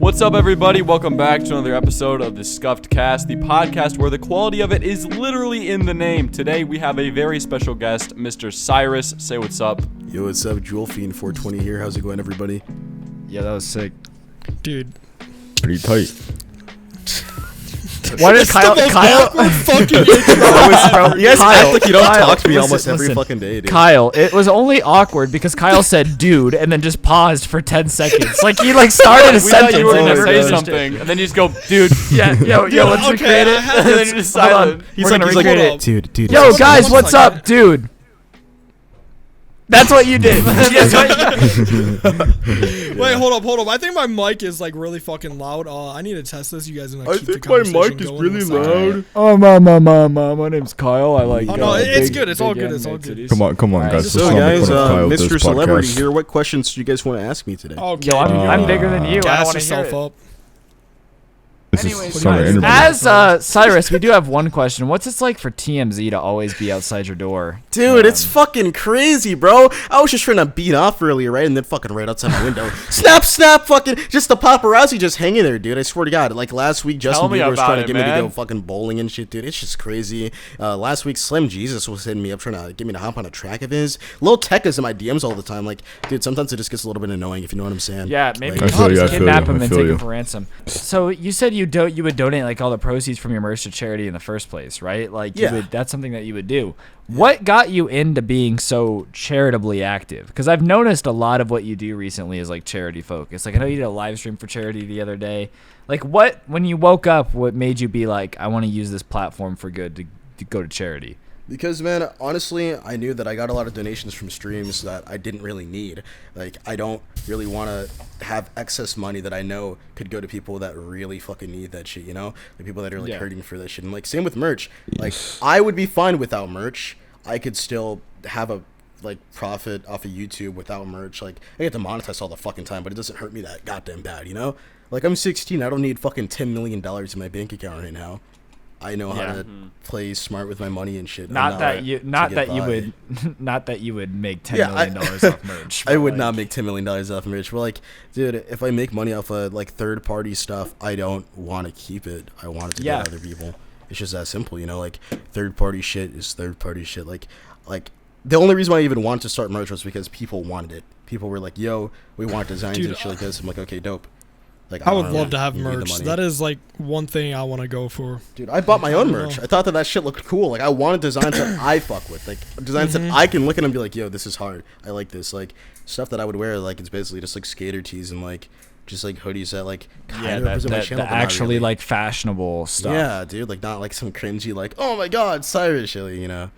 What's up, everybody? Welcome back to another episode of the SkuffedCast, the podcast where the quality of it is literally in the name. Today, we have a very special guest, Mr. Cyrus. Say what's up. Yo, what's up? 𝗲𝗏𝗏420 here. How's it going, everybody? Yeah, that was sick. Dude. Pretty tight. What is Kyle? Fucking You guys act like you don't talk to me almost every fucking day, dude. Kyle, it was only awkward because Kyle said dude and then just paused for 10 seconds. Like he started a We sentence. thought you were and going to never say finished something, and then you just go, dude. Yeah, yo, let's recreate it. And then you're just silent. We're gonna recreate it. Dude. Yo, guys, what's up, dude? That's what you did. That's what you did. Wait, hold up. I think my mic is like really fucking loud. I need to test this. You guys are I think my mic is really loud. Oh, my name's Kyle. I like. Oh no, it's good. It's all good. It's all good. Come on, guys. So, guys, Mr. Mr. Celebrity here. What questions do you guys want to ask me today? Okay. Yo, I'm bigger than you. I don't Gas want to hear yourself it. up. Anyways, Anyways, as Cyrus, we do have one question. What's it like for TMZ to always be outside your door? Dude, it's fucking crazy, bro. I was just trying to beat off earlier, right? And then fucking right outside my window. Snap, fucking, just the paparazzi just hanging there, dude. I swear to God. Like last week, Justin Bieber was trying to get me to go fucking bowling and shit, dude. It's just crazy. Last week, Slim Jesus was hitting me up trying to get me to hop on a track of his. Lil Tech is in my DMs all the time. Like, dude, sometimes it just gets a little bit annoying, if you know what I'm saying. Yeah, maybe Like, you I feel should you, just I feel kidnap you, him I and feel take you. him for ransom. So you said you would donate like all the proceeds from your merch to charity in the first place, right? Like, Yeah. that's something that you would do. What got you into being so charitably active? Because I've noticed a lot of what you do recently is like charity focused. Like I know you did a live stream for charity the other day. Like when you woke up, what made you be like, I want to use this platform for good to go to charity? Because, man, honestly, I knew that I got a lot of donations from streams that I didn't really need. Like, I don't really want to have excess money that I know could go to people that really fucking need that shit, you know? The people that are, like, hurting for that shit. And, like, same with merch. Like, I would be fine without merch. I could still have a, like, profit off of YouTube without merch. Like, I get to monetize all the fucking time, but it doesn't hurt me that goddamn bad, you know? Like, I'm 16. I don't need fucking $10 million in my bank account right now. I know how to play smart with my money and shit. Not that you would make $10 million off merch. I would not make $10 million off merch. But like, dude, if I make money off of like third party stuff, I don't want to keep it. I want it to go to other people. It's just that simple, you know. Like third party shit is third party shit. Like the only reason why I even wanted to start merch was because people wanted it. People were like, "Yo, we want designs and shit like this." I'm like, "Okay, dope." Like, I would love to have merch. That is like one thing I want to go for. Dude, I bought my own merch. I thought that shit looked cool. Like, I wanted designs that I fuck with. Like, designs that I can look at and be like, yo, this is hard. I like this. Like, stuff that I would wear, like, it's basically just, like, skater tees and, like, just, like, hoodies that, like, kind of represent my channel. The actually, like, fashionable stuff. Yeah, dude. Like, not, like, some cringy, like, oh, my God, Cyrus shit, you know?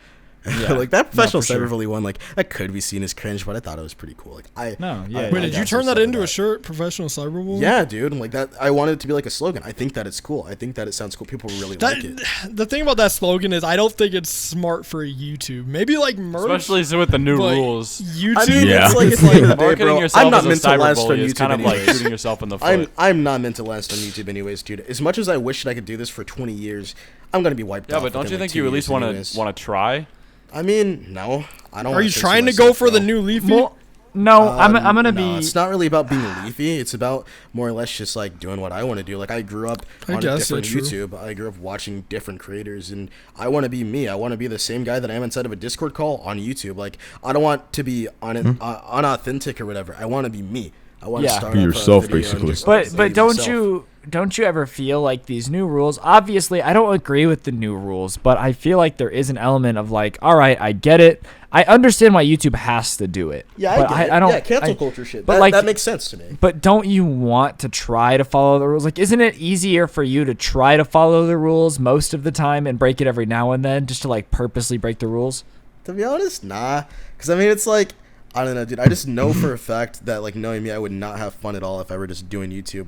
Yeah. Like that professional cyberbully one, like that could be seen as cringe, but I thought it was pretty cool. Like Wait, did you turn that into a shirt? Professional cyberbully? Yeah, dude. Like that, I wanted it to be like a slogan. I think that it's cool. I think that it sounds cool. People really like it. The thing about that slogan is, I don't think it's smart for YouTube. Maybe like merch, Especially with the new rules. YouTube. I mean, Yeah. it's like the day, Marketing bro. yourself I'm not as meant a to last on cyberbully is YouTube kind of like anyways. shooting yourself in the foot. I'm not meant to last on YouTube anyways, dude. As much as I wish that I could do this for 20 years, I'm gonna be wiped out. Yeah, but don't you think you at least want to try? I mean, no, I don't. Are you trying to go for the new Leafy? Well, no, I'm gonna be. It's not really about being leafy. It's about more or less just like doing what I want to do. Like I grew up on a different YouTube. I grew up watching different creators, and I want to be me. I want to be the same guy that I am inside of a Discord call on YouTube. Like I don't want to be unauthentic or whatever. I want to be me. I want to start be yourself, basically. But don't you ever feel like these new rules? Obviously, I don't agree with the new rules, but I feel like there is an element of like, all right, I get it. I understand why YouTube has to do it. Yeah, but I don't. Yeah, cancel culture shit. But that makes sense to me. But don't you want to try to follow the rules? Like, isn't it easier for you to try to follow the rules most of the time and break it every now and then, just to like purposely break the rules? To be honest, nah. Because I mean, it's like, I don't know, dude. I just know for a fact that, like, knowing me, I would not have fun at all if I were just doing YouTube.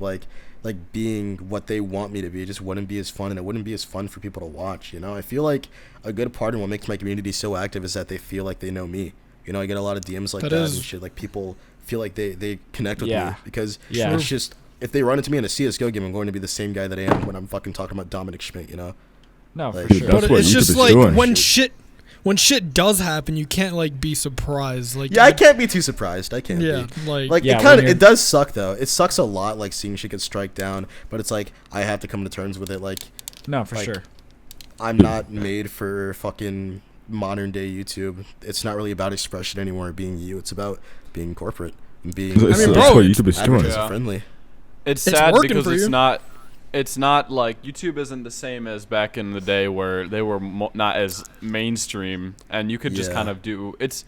Like being what they want me to be, it just wouldn't be as fun, and it wouldn't be as fun for people to watch, you know? I feel like a good part of what makes my community so active is that they feel like they know me. You know, I get a lot of DMs like that and shit. Like, people feel like they connect with me because it's just, if they run into me in a CSGO game, I'm going to be the same guy that I am when I'm fucking talking about Dominic Schmidt, you know? No, like, for sure. But it's just like when shit when shit does happen, you can't like be surprised. Like Yeah, I can't be too surprised. I can't Yeah, be. like Yeah, it does suck though. It sucks a lot, like seeing shit get strike down. But it's like I have to come to terms with it. Like No, for like, sure. I'm not made for fucking modern day YouTube. It's not really about expression anymore. Being you, it's about being corporate and being. I mean, that's bro, what YouTube is doing. advertiser friendly. It's It's sad working because for it's you. not. It's not like YouTube isn't the same as back in the day where they were not as mainstream, and you could just Yeah. kind of do. It's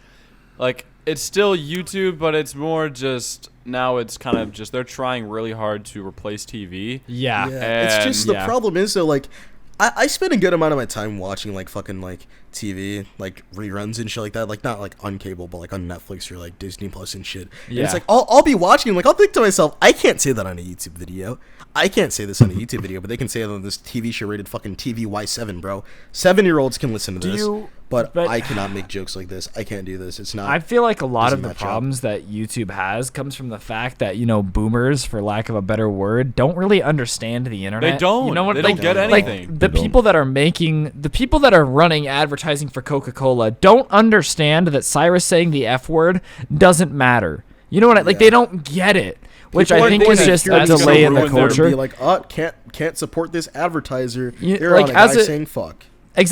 like it's still YouTube, but it's more just now. It's kind of just they're trying really hard to replace TV. Yeah. It's just And- the problem is though, like I spend a good amount of my time watching like fucking like TV, like reruns and shit like that. Like not like on cable, but like on Netflix or like Disney Plus and shit. And Yeah. it's like I'll be watching, like I'll think to myself, I can't say that on a YouTube video. I can't say this on a YouTube video, but they can say it on this TV show rated fucking TVY7, bro. 7-year-olds can listen to Do this, you- but but- I cannot make jokes like this. I can't do this. It's not. I feel like a lot doesn't of the match up. problems that YouTube has comes from the fact that, you know, boomers, for lack of a better word, don't really understand the internet. They don't. You know what? They like, don't get like, anything. the They don't. people that are running advertising for Coca-Cola don't understand that Cyrus saying the F word doesn't matter. You know what? Like, Yeah. they don't get it. Which People I are think thinking is that just you're a just gonna delay in the ruin their- culture. Be like, can't support this advertiser. You- You're like, on a as guy a- saying fuck.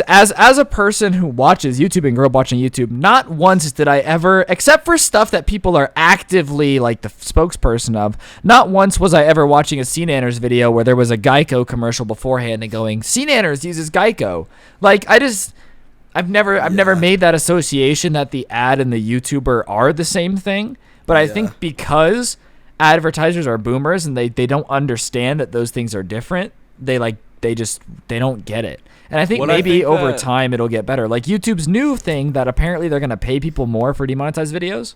As a person who watches YouTube and grew up watching YouTube, not once did I ever, except for stuff that people are actively like the spokesperson of, not once was I ever watching a CNanners video where there was a Geico commercial beforehand and going, CNanners uses Geico. Like I've never made that association that the ad and the YouTuber are the same thing. But I Yeah. think because advertisers are boomers and they don't understand that those things are different, they don't get it. And I think What I maybe think over that- time it'll get better. Like YouTube's new thing that apparently they're going to pay people more for demonetized videos.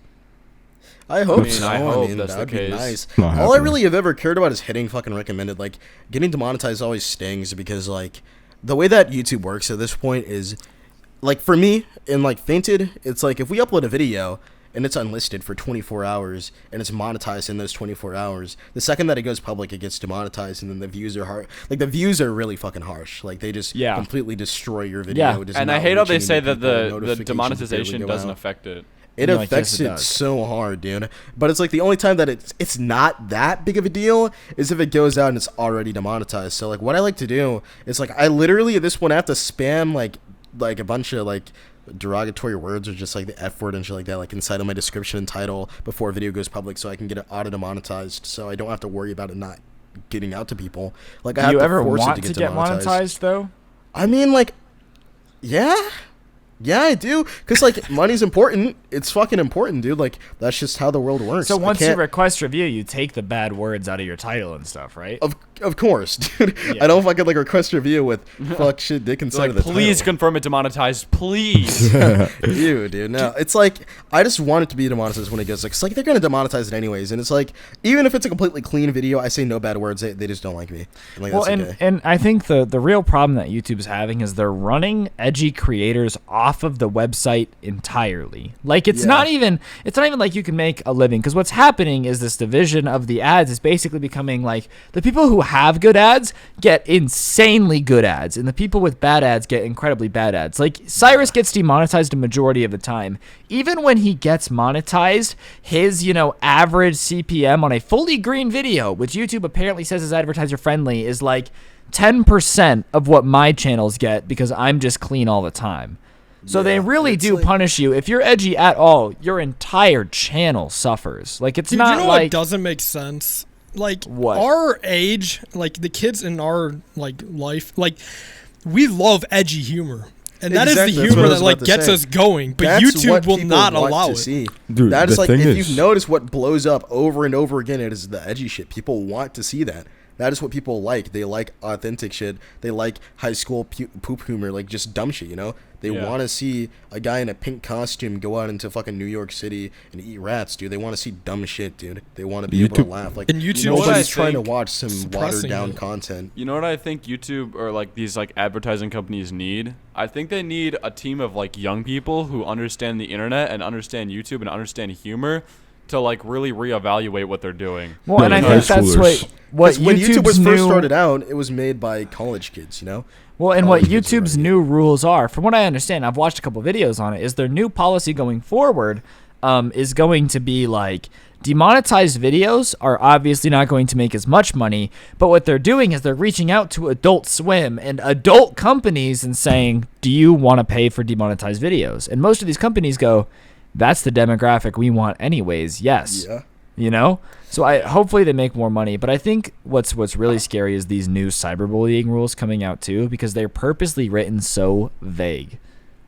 I hope mean, so. I hope that's that would the be case. nice. Not All I happening. really have ever cared about is hitting fucking recommended. Like getting demonetized always stings because like the way that YouTube works at this point is like for me in like Fainted, it's like if we upload a video and it's unlisted for 24 hours and it's monetized in those 24 hours, the second that it goes public, it gets demonetized, and then the views are hard. Like the views are really fucking harsh. Like they just Yeah. completely destroy your video. Yeah. It does And I not hate how reach they any say new that people, the notifications demonetization barely go doesn't out. affect it. It No, I affects guess it it does. so hard, dude. But it's like the only time that it's not that big of a deal is if it goes out and it's already demonetized. So like what I like to do is like I literally at this point I have to spam like a bunch of like derogatory words or just like the F word and shit like that like inside of my description and title before a video goes public so I can get it auto demonetized so I don't have to worry about it not getting out to people. Like I Do have you to ever force want it to to get monetized though? I mean like yeah, I do. Because, like, money's important. It's fucking important, dude. Like, that's just how the world works. So I once you can't- request review, you take the bad words out of your title and stuff, right? Of course, dude. Yeah. I don't fucking, like, request review with fuck, shit, dick, inside Like, of the please title. confirm it demonetized, please. Ew, dude. No, it's like, I just want it to be demonetized when it goes, like, it's like, they're going to demonetize it anyways. And it's like, even if it's a completely clean video, I say no bad words, they just don't like me. I'm like, Well, that's and okay. and I think the real problem that YouTube's having is they're running edgy creators off of the website entirely. Like it's Yeah. not even like you can make a living, because what's happening is this division of the ads is basically becoming like the people who have good ads get insanely good ads and the people with bad ads get incredibly bad ads. Like Cyrus gets demonetized a majority of the time. Even when he gets monetized, his, average CPM on a fully green video, which YouTube apparently says is advertiser friendly, is like 10% of what my channels get because I'm just clean all the time. So they Yeah, really it's do like- punish you. If you're edgy at all, your entire channel suffers. Like it's Dude, not you know like what doesn't make sense? Like What? our age, like the kids in our life, like we love edgy humor. And that is Exactly, the that's what humor I was that like about to gets say. us going. But That's YouTube what will people not want allow to it. see. Dude, that is the like, thing if is- you've noticed what blows up over and over again, it is the edgy shit. People want to see that. That is what people like. They like authentic shit. They like high school poop humor, like just dumb shit, They Yeah. want to see a guy in a pink costume go out into fucking New York City and eat rats, dude. They want to see dumb shit, dude. They want to be able to YouTube- laugh. Like, And YouTube what I nobody's trying to think? watch some Suppressing watered down it. content. You know what I think YouTube or like these like advertising companies need? I think they need a team of like young people who understand the internet and understand YouTube and understand humor to like really reevaluate what they're doing. Well, and I high think that's schoolers. what When YouTube was YouTube's first new- started out, it was made by college kids, you know? Well, and what College kids are YouTube's ready. new rules are, from what I understand, I've watched a couple videos on it, is their new policy going forward is going to be like demonetized videos are obviously not going to make as much money, but what they're doing is they're reaching out to Adult Swim and adult companies and saying, do you want to pay for demonetized videos? And most of these companies go, that's the demographic we want anyways, yes. Yeah. You know? So hopefully they make more money, but I think what's really scary is these new cyberbullying rules coming out too, because they're purposely written so vague.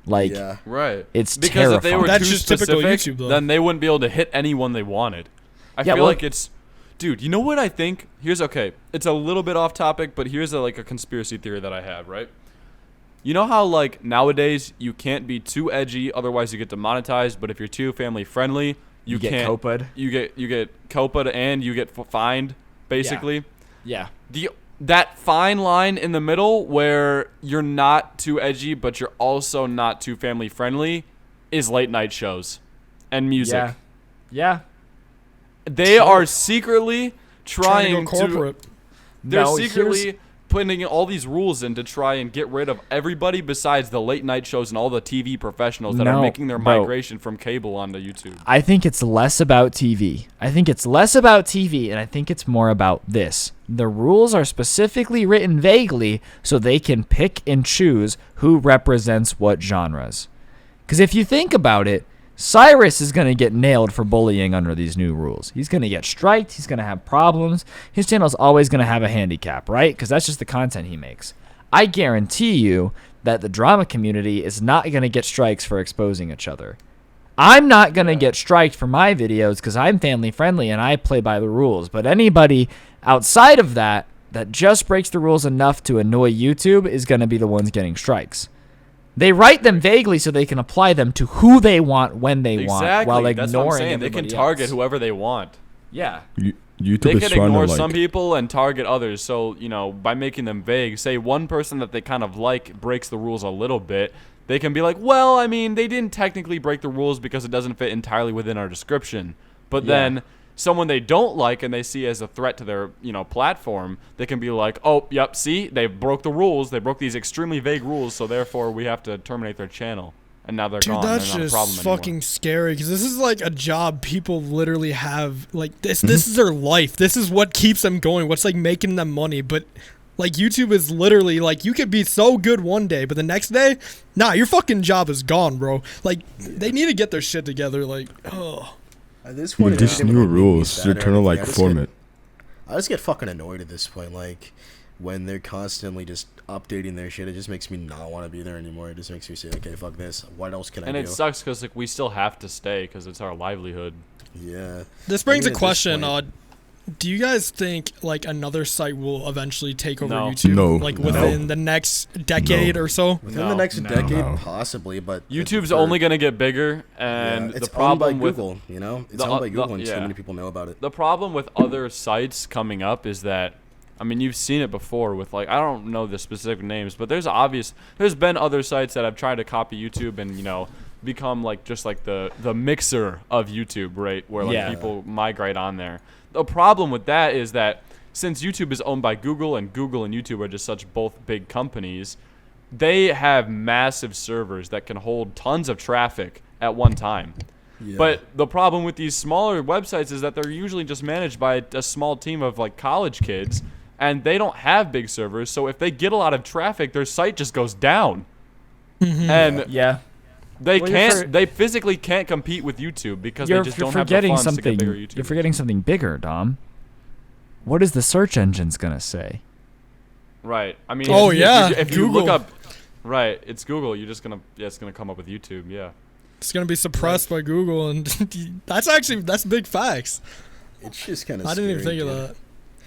Like, Yeah. Right. It's because if they terrifying. were That's too just typical specific, YouTube, though. then they wouldn't be able to hit anyone they wanted. I Yeah, feel well- like it's, dude. You know what I think? It's a little bit off topic, but here's a conspiracy theory that I have. Right. You know how like nowadays you can't be too edgy, otherwise you get demonetized. But if you're too family friendly, you get can't. COPA'd. You get COPA'd and you get fined, basically. Yeah. That fine line in the middle where you're not too edgy but you're also not too family friendly is late night shows and music. Yeah. Yeah. They are secretly trying to go corporate. they're No, secretly putting all these rules in to try and get rid of everybody besides the late night shows and all the TV professionals that are No, making their bro. migration from cable onto YouTube. I think it's less about TV. I think it's less about TV, and I think it's more about this. The rules are specifically written vaguely so they can pick and choose who represents what genres. Because if you think about it, Cyrus is going to get nailed for bullying under these new rules. He's going to get striked. He's going to have problems. His channel's always going to have a handicap, right? Because that's just the content he makes. I guarantee you that the drama community is not going to get strikes for exposing each other. I'm not going to get striked for my videos because I'm family friendly and I play by the rules. But anybody outside of that just breaks the rules enough to annoy YouTube is going to be the ones getting strikes. They write them vaguely so they can apply them to who they want when they want, while ignoring That's what I'm saying. They can everybody target else. whoever they want. Yeah. YouTube They is can trying ignore to some people and target others. So, by making them vague, say one person that they kind of like breaks the rules a little bit, they can be like, well, I mean, they didn't technically break the rules because it doesn't fit entirely within our description. But then someone they don't like and they see as a threat to their, platform, they can be like, oh, yep, see, they broke the rules. They broke these extremely vague rules, so therefore we have to terminate their channel. And now they're Dude, gone. that's They're not a problem just anymore. fucking scary because this is like a job people literally have. Like this is their life. This is what keeps them going. What's like making them money. But like YouTube is literally like you could be so good one day, but the next day, nah, your fucking job is gone, bro. Like they need to get their shit together. Like, oh, At this point, With it these doesn't even new make me rules, sad they're or trying to anything. like I just form get- it. I just get fucking annoyed at this point. Like, when they're constantly just updating their shit, it just makes me not want to be there anymore. It just makes me say, okay, fuck this. What else can And I it do? sucks because we still have to stay because it's our livelihood. Yeah. this brings I a mean, at this question. point- Do you guys think like another site will eventually take over No. YouTube? No. Like No. within the next decade or so? Within No. the next No. decade, No. possibly, but YouTube's for- only going to get bigger, and it's the problem owned by with Google. You know, it's the- owned by the- Google, and so yeah. many people know about it. the problem with other sites coming up is that, I mean, you've seen it before with like, I don't know the specific names, but there's been other sites that have tried to copy YouTube and become like just like the mixer of YouTube, right? Where like Yeah. people migrate on there. The problem with that is that since YouTube is owned by Google and YouTube are just such both big companies, they have massive servers that can hold tons of traffic at one time. Yeah. But the problem with these smaller websites is that they're usually just managed by a small team of like college kids, and they don't have big servers. So if they get a lot of traffic, their site just goes down. And Yeah. they Well, can't. They physically can't compete with YouTube because they just don't have the forgetting funds to something. get bigger YouTube. You're forgetting something bigger, Dom. What is the search engine's gonna say? Right. I mean, Oh, if you- yeah, if you look Google. up, right, it's Google. You're just gonna, it's gonna come up with YouTube. Yeah. It's gonna be suppressed by Google, and that's big facts. It's just kind of. I didn't even think of that.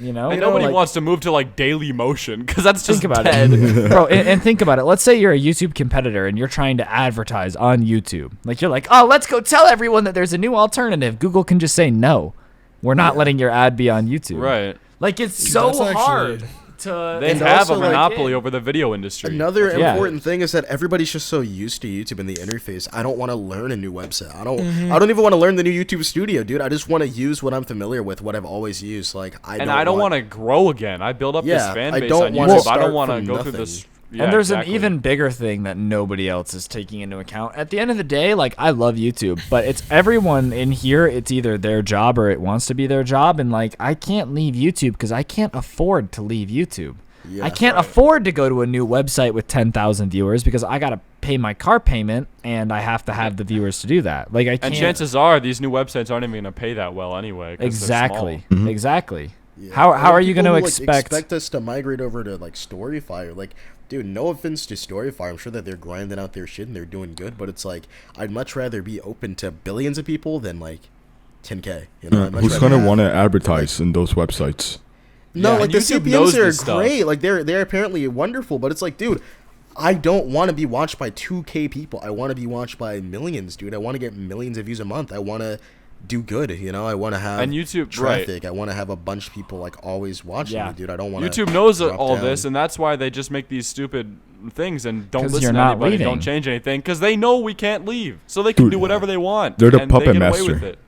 You know, And nobody like, wants to move to like Daily Motion because that's just think about dead. it, bro. And think about it. Let's say you're a YouTube competitor and you're trying to advertise on YouTube. Like you're like, oh, let's go tell everyone that there's a new alternative. Google can just say no. We're not letting your ad be on YouTube. Right. Like it's Dude, so that's actually- hard. to. They And have a also, like, monopoly over the video industry. Another Yeah. important thing is that everybody's just so used to YouTube and the interface. I don't want to learn a new website. I don't even want to learn the new YouTube studio, dude. I just want to use what I'm familiar with, what I've always used. Like I don't want to grow again. I build up this Yeah, fan I base don't on wanna YouTube. I start don't want to from go through nothing. this. Yeah, And there's exactly. an even bigger thing that nobody else is taking into account. At the end of the day, like, I love YouTube, but it's everyone in here. It's either their job or it wants to be their job. And like, I can't leave YouTube because I can't afford to leave YouTube. Yeah. I can't afford to go to a new website with 10,000 viewers because I got to pay my car payment and I have to have the viewers to do that. Like, I can't. And chances are these new websites aren't even going to pay that well anyway. 'Cause they're Exactly. small. Exactly. Yeah. How And are you people going to who, like, expect us to migrate over to like Storyfire? Like, dude, no offense to Storyfire. I'm sure that they're grinding out their shit and they're doing good, but it's like I'd much rather be open to billions of people than like 10K. You know, I'd much Who's rather gonna have- want to advertise in those websites? No, Yeah, like the YouTube knows CPMs are this stuff. great. Like they're apparently wonderful, but it's like, dude, I don't want to be watched by 2K people. I want to be watched by millions, dude. I want to get millions of views a month. I want to do good, you know. I want to have And YouTube- traffic. I want to have a bunch of people like always watching Yeah. me, dude. I don't want to. YouTube knows all this, and that's why they just make these stupid things and don't 'Cause listen you're to not anybody, leaving. don't change anything, because they know we can't leave, so they can Dude, do whatever they want. they're the and puppet they get away master. with it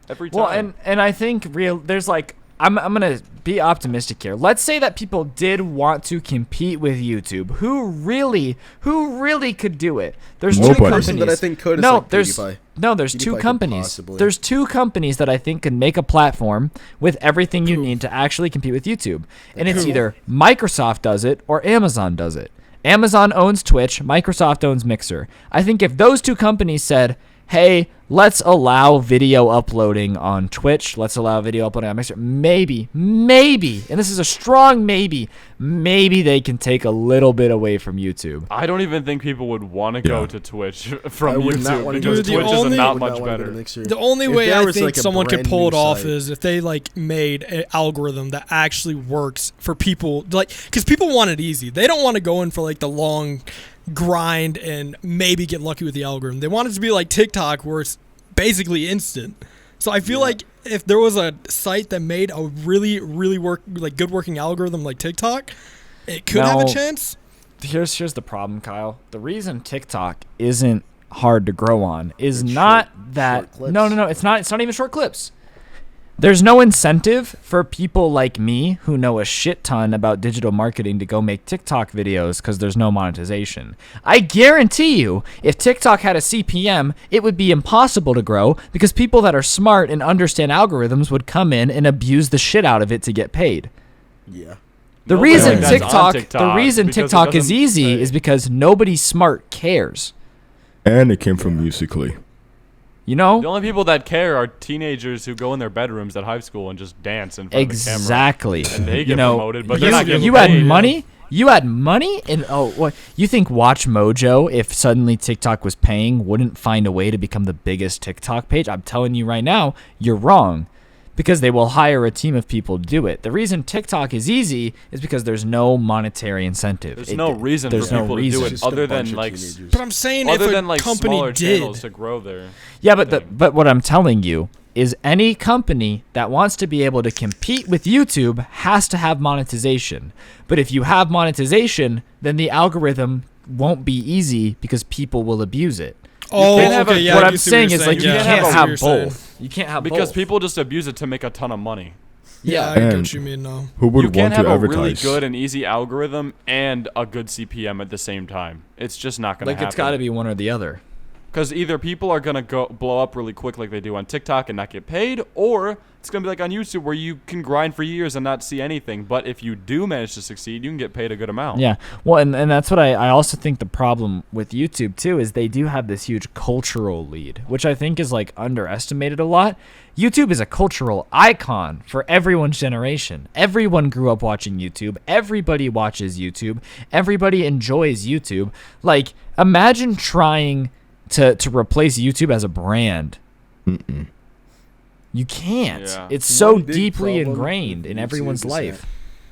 every time. Well, and I think there's like I'm gonna be optimistic here. Let's say that people did want to compete with YouTube. Who really could do it? There's two Nobody. companies. Person that I think could is, no, like, there's PewDiePie. there's two PewDiePie could companies. possibly. There's two companies that I think can make a platform with everything you need to actually compete with YouTube. And it's either Microsoft does it or Amazon does it. Amazon owns Twitch, Microsoft owns Mixer. I think if those two companies said, hey, let's allow video uploading on Twitch, let's allow video uploading on Mixer, maybe, and this is a strong maybe they can take a little bit away from YouTube. I don't even think people would want to go Yeah. to Twitch I from would not YouTube wanna because go to Twitch Twitch. is The not only- much better. The only If way there I was, think like, a someone could brand pull new it off site. is if they like made an algorithm that actually works for people, like, because people want it easy. They don't want to go in for like the long grind and maybe get lucky with the algorithm. They want it to be like TikTok where it's basically instant. So I feel like if there was a site that made a really good working algorithm like TikTok, it could have a Now- chance. Here's the problem, Kyle. The reason TikTok isn't hard to grow on is not that short no, clips. it's not even short clips. There's no incentive for people like me who know a shit ton about digital marketing to go make TikTok videos because there's no monetization. I guarantee you, if TikTok had a CPM, it would be impossible to grow because people that are smart and understand algorithms would come in and abuse the shit out of it to get paid. Yeah. The Nobody reason does on TikTok because it TikTok is doesn't easy pay. is because nobody smart cares. And it came from Musical.ly. You The know? only people that care are teenagers who go in their bedrooms at high school and just dance in front Exactly. of the camera. And they You get know, promoted, but you, they're not getting you paid. had money? You had money? And what? You think Watch Mojo, if suddenly TikTok was paying, wouldn't find a way to become the biggest TikTok page? I'm telling you right now, you're wrong. Because they will hire a team of people to do it. The reason TikTok is easy is because there's no monetary incentive. There's no reason for there's no people to reason. do It's it just a other bunch than of like teenagers. But I'm saying other if a than like company smaller did, channels to grow their Yeah, but thing. but what I'm telling you is any company that wants to be able to compete with YouTube has to have monetization. But if you have monetization, then the algorithm won't be easy because people will abuse it. oh, can't have okay, a- yeah, what I I'm do see saying you're is like you Yeah, can't I see have what you're saying. both. You can't have because both. people just abuse it to make a ton of money. Yeah, I And- get what you mean now. Who would You can't want have to a advertise? really good and easy algorithm and a good CPM at the same time. It's just not going to like happen. it's got to be one or the other. Because either people are going to go blow up really quick like they do on TikTok and not get paid, or it's going to be like on YouTube where you can grind for years and not see anything. But if you do manage to succeed, you can get paid a good amount. Yeah. Well, and that's what I also think the problem with YouTube too is they do have this huge cultural lead, which I think is like underestimated a lot. YouTube is a cultural icon for everyone's generation. Everyone grew up watching YouTube. Everybody watches YouTube. Everybody enjoys YouTube. Like, imagine trying to replace YouTube as a brand. You can't. Yeah. It's so One big deeply problem ingrained with in YouTube everyone's is that, life.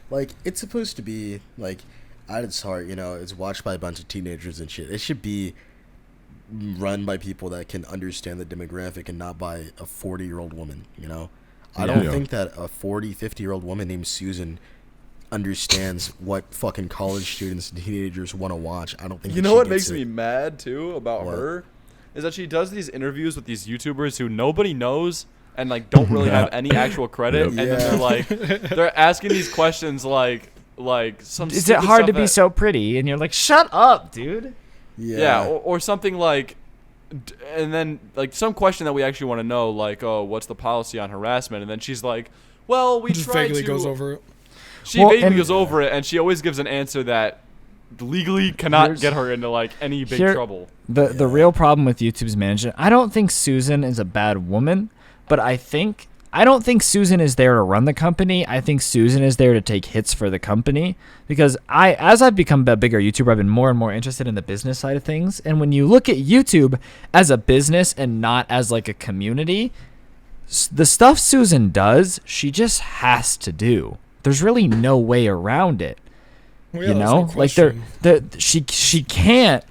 like, it's supposed to be like at its heart, you know, it's watched by a bunch of teenagers and shit. It should be run by people that can understand the demographic and not by a 40-year-old woman, you know. I don't Yeah. think that a 40, 50-year-old woman named Susan understands what fucking college students and teenagers want to watch. I don't think You that know she what gets makes me it. mad too about What? her is that she does these interviews with these YouTubers who nobody knows and like don't really have any actual credit, Yep. and then they're like, they're asking these questions like some. Is it stupid hard stuff to be that- so pretty? And you're like, shut up, dude. Yeah, or something like, and then like some question that we actually want to know, like, oh, what's the policy on harassment? And then she's like, well, we Just try vaguely to. goes over it. She Well, vaguely and- goes over it, and she always gives an answer that legally cannot Here's- get her into like any big here- trouble. The real problem with YouTube's management, I don't think Susan is a bad woman, but I don't think Susan is there to run the company. I think Susan is there to take hits for the company, because as I've become a bigger YouTuber, I've been more and more interested in the business side of things. And when you look at YouTube as a business and not as like a community, the stuff Susan does, she just has to do. There's really no way around it. Well, yeah, You there's know, no like question. she can't.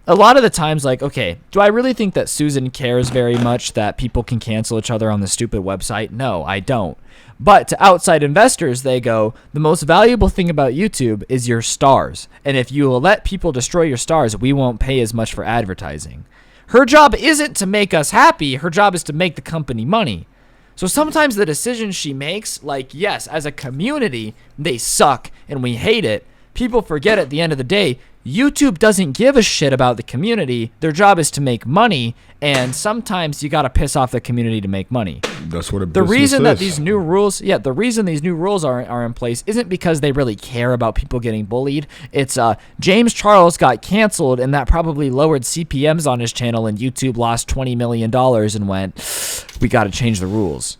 A lot of the times, like, okay, do I really think that Susan cares very much that people can cancel each other on the stupid website? No, I don't. But to outside investors, they go, the most valuable thing about YouTube is your stars. And if you will let people destroy your stars, we won't pay as much for advertising. Her job isn't to make us happy. Her job is to make the company money. So sometimes the decisions she makes, like, yes, as a community, they suck and we hate it. People forget at the end of the day, YouTube doesn't give a shit about the community. Their job is to make money, and sometimes you got to piss off the community to make money. That's what a The business reason that is. these new rules, the reason these new rules are in place isn't because they really care about people getting bullied. It's James Charles got canceled, and that probably lowered CPMs on his channel, and YouTube lost $20 million and went, we got to change the rules.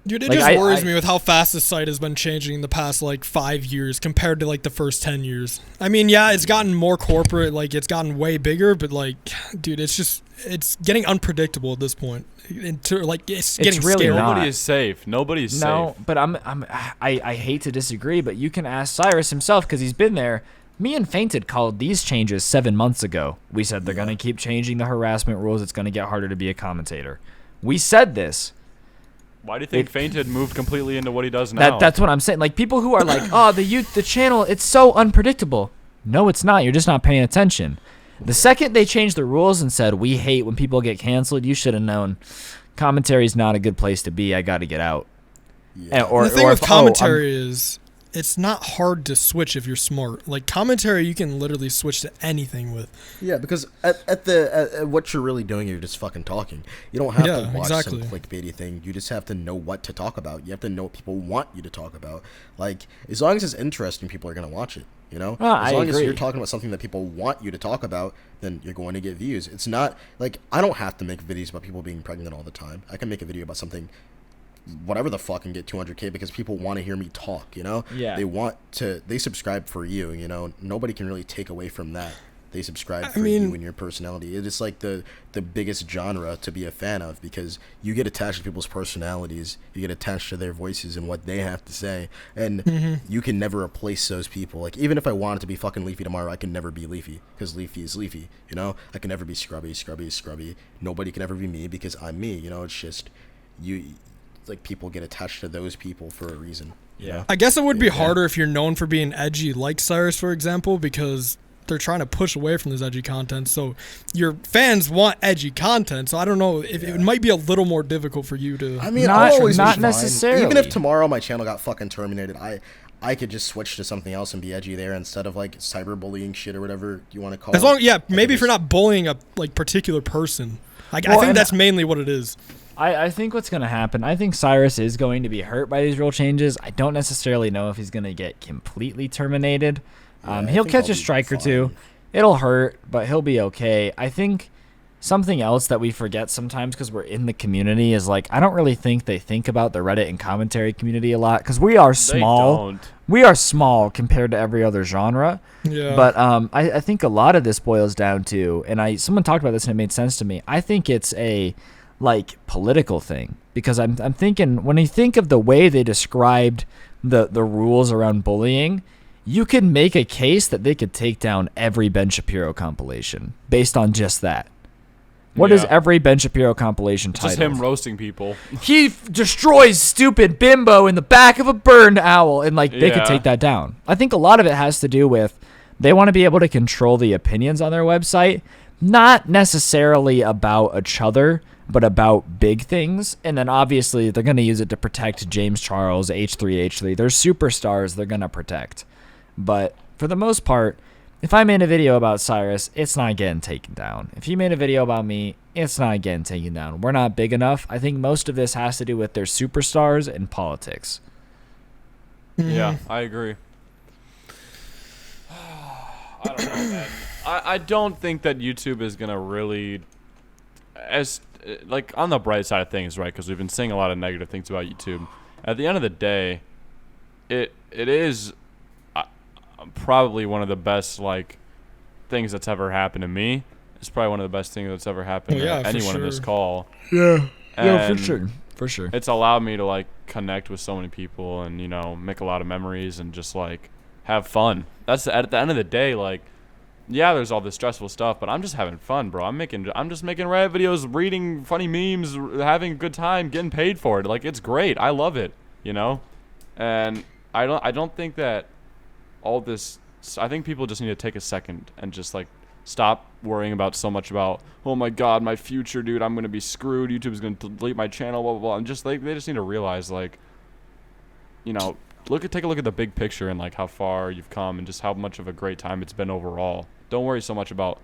Dude, it Like, just worries I- me with how fast the site has been changing in the past like 5 years compared to like the first 10 years. I mean, yeah, it's gotten more corporate, like it's gotten way bigger, but like, dude, it's getting unpredictable at this point. It's getting really scary. not. Nobody is safe. Nobody's No, safe. but I hate to disagree, but you can ask Cyrus himself because he's been there. Me and Fainted called these changes 7 months ago. We said they're going to keep changing the harassment rules. It's going to get harder to be a commentator. We said this. Why do you think Fainted moved completely into what he does now? That's what I'm saying. Like, people who are like, oh, the channel, it's so unpredictable. No, it's not. You're just not paying attention. The second they changed the rules and said, we hate when people get canceled, you should have known commentary is not a good place to be. I got to get out. Yeah. Or, The thing or with if, oh, I'm- commentary is it's not hard to switch if you're smart. Like commentary, you can literally switch to anything with. Yeah, because at what you're really doing, you're just fucking talking. You don't have to Yeah, watch exactly. some clickbaity thing. You just have to know what to talk about. You have to know what people want you to talk about. Like, as long as it's interesting, people are going to watch it, you know? Well, as I long as agree. you're talking about something that people want you to talk about, then you're going to get views. It's not, like, I don't have to make videos about people being pregnant all the time. I can make a video about something, whatever the fuck, and get 200K because people want to hear me talk, you know? Yeah. They subscribe for you, you know? Nobody can really take away from that. They subscribe for mean- you and your personality. It is like the biggest genre to be a fan of because you get attached to people's personalities. You get attached to their voices and what they have to say. And you can never replace those people. Like, even if I wanted to be fucking Leafy tomorrow, I can never be Leafy because Leafy is Leafy, you know? I can never be Scrubby. Scrubby is Scrubby. Nobody can ever be me because I'm me, you know? It's just, like, people get attached to those people for a reason. you Yeah. know? I guess it would be Yeah. harder if you're known for being edgy, like Cyrus, for example, because they're trying to push away from this edgy content. So your fans want edgy content. So I don't know if it might be a little more difficult for you to. I mean, Not- I'll always be not fine. necessarily. Even if tomorrow my channel got fucking terminated, I could just switch to something else and be edgy there instead of like cyberbullying shit or whatever you want to call As it. long, yeah, I could maybe if you're just- not bullying a like particular person. I Well, think and- that's mainly what it is. I think what's going to happen, I think Cyrus is going to be hurt by these rule changes. I don't necessarily know if he's going to get completely terminated. Yeah, I He'll think catch I'll a be strike or fine. two. It'll hurt, but he'll be okay. I think something else that we forget sometimes because we're in the community is like, I don't really think they think about the Reddit and commentary community a lot because we are small. They don't. We are small compared to every other genre. Yeah. But I think a lot of this boils down to, and someone talked about this and it made sense to me. I think it's a like political thing because I'm thinking when you think of the way they described the rules around bullying, you could make a case that they could take down every Ben Shapiro compilation based on just that. What is Yeah. every Ben Shapiro compilation title? Just him roasting people. He destroys stupid bimbo in the back of a burned owl, and like they Yeah. could take that down. I think a lot of it has to do with they want to be able to control the opinions on their website, not necessarily about each other, but about big things. And then obviously they're going to use it to protect James Charles, H3H3. They're superstars they're going to protect. But for the most part, if I made a video about Cyrus, it's not getting taken down. If you made a video about me, it's not getting taken down. We're not big enough. I think most of this has to do with their superstars and politics. Yeah, I agree. I don't know, man. I don't think that YouTube is gonna really, as like on the bright side of things, right? Because we've been saying a lot of negative things about YouTube. At the end of the day, it is probably one of the best like things that's ever happened to me. It's probably one of the best things that's ever happened to anyone in this call. Yeah, And for sure. it's allowed me to like connect with so many people and make a lot of memories and just like have fun. That's at the end of the day, like, yeah, there's all this stressful stuff, but I'm just having fun, bro. I'm just making Reddit videos, reading funny memes, having a good time, getting paid for it. Like, it's great. I love it, and I don't think that all this. I think people just need to take a second and just like stop worrying about so much about, oh my god, my future, dude, I'm gonna be screwed. YouTube's gonna delete my channel, blah blah blah. And just like they just need to realize, like, take a look at the big picture and like how far you've come and just how much of a great time it's been overall. Don't worry so much about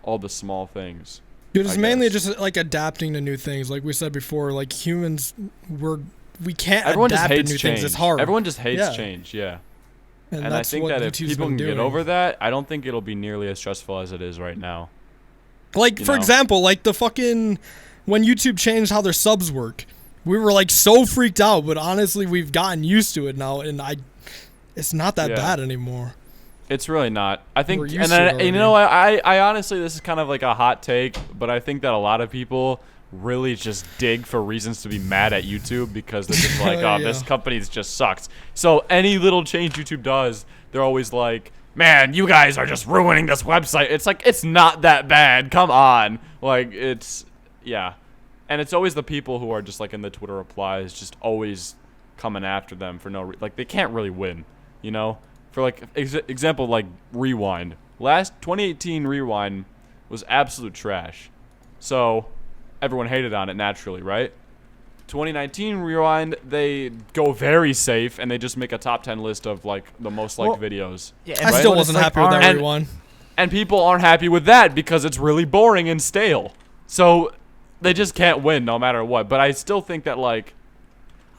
all the small things. Dude, it's mainly just like adapting to new things. Like we said before, like humans, we can't Everyone adapt just hates to new change. things. It's hard. Everyone just hates Yeah. change, yeah. And I that's think what that if YouTube's people been can get doing. over that, I don't think it'll be nearly as stressful as it is right now. Like, for example, like the fucking, when YouTube changed how their subs work, we were like so freaked out, but honestly, we've gotten used to it now, and it's not that bad anymore. It's really not. I think, We're used and to it then, I honestly, this is kind of like a hot take, but I think that a lot of people really just dig for reasons to be mad at YouTube because they're just like, oh, this company just sucks. So any little change YouTube does, they're always like, man, you guys are just ruining this website. It's like, it's not that bad. Come on. Like, yeah. And it's always the people who are just like in the Twitter replies, just always coming after them for no reason. Like, they can't really win, For like example, like Rewind. Last 2018 Rewind was absolute trash. So everyone hated on it naturally, right? 2019 Rewind, they go very safe and they just make a top 10 list of like the most liked videos. Yeah, I still wasn't happy with that Rewind. And people aren't happy with that because it's really boring and stale. So they just can't win no matter what. But I still think that like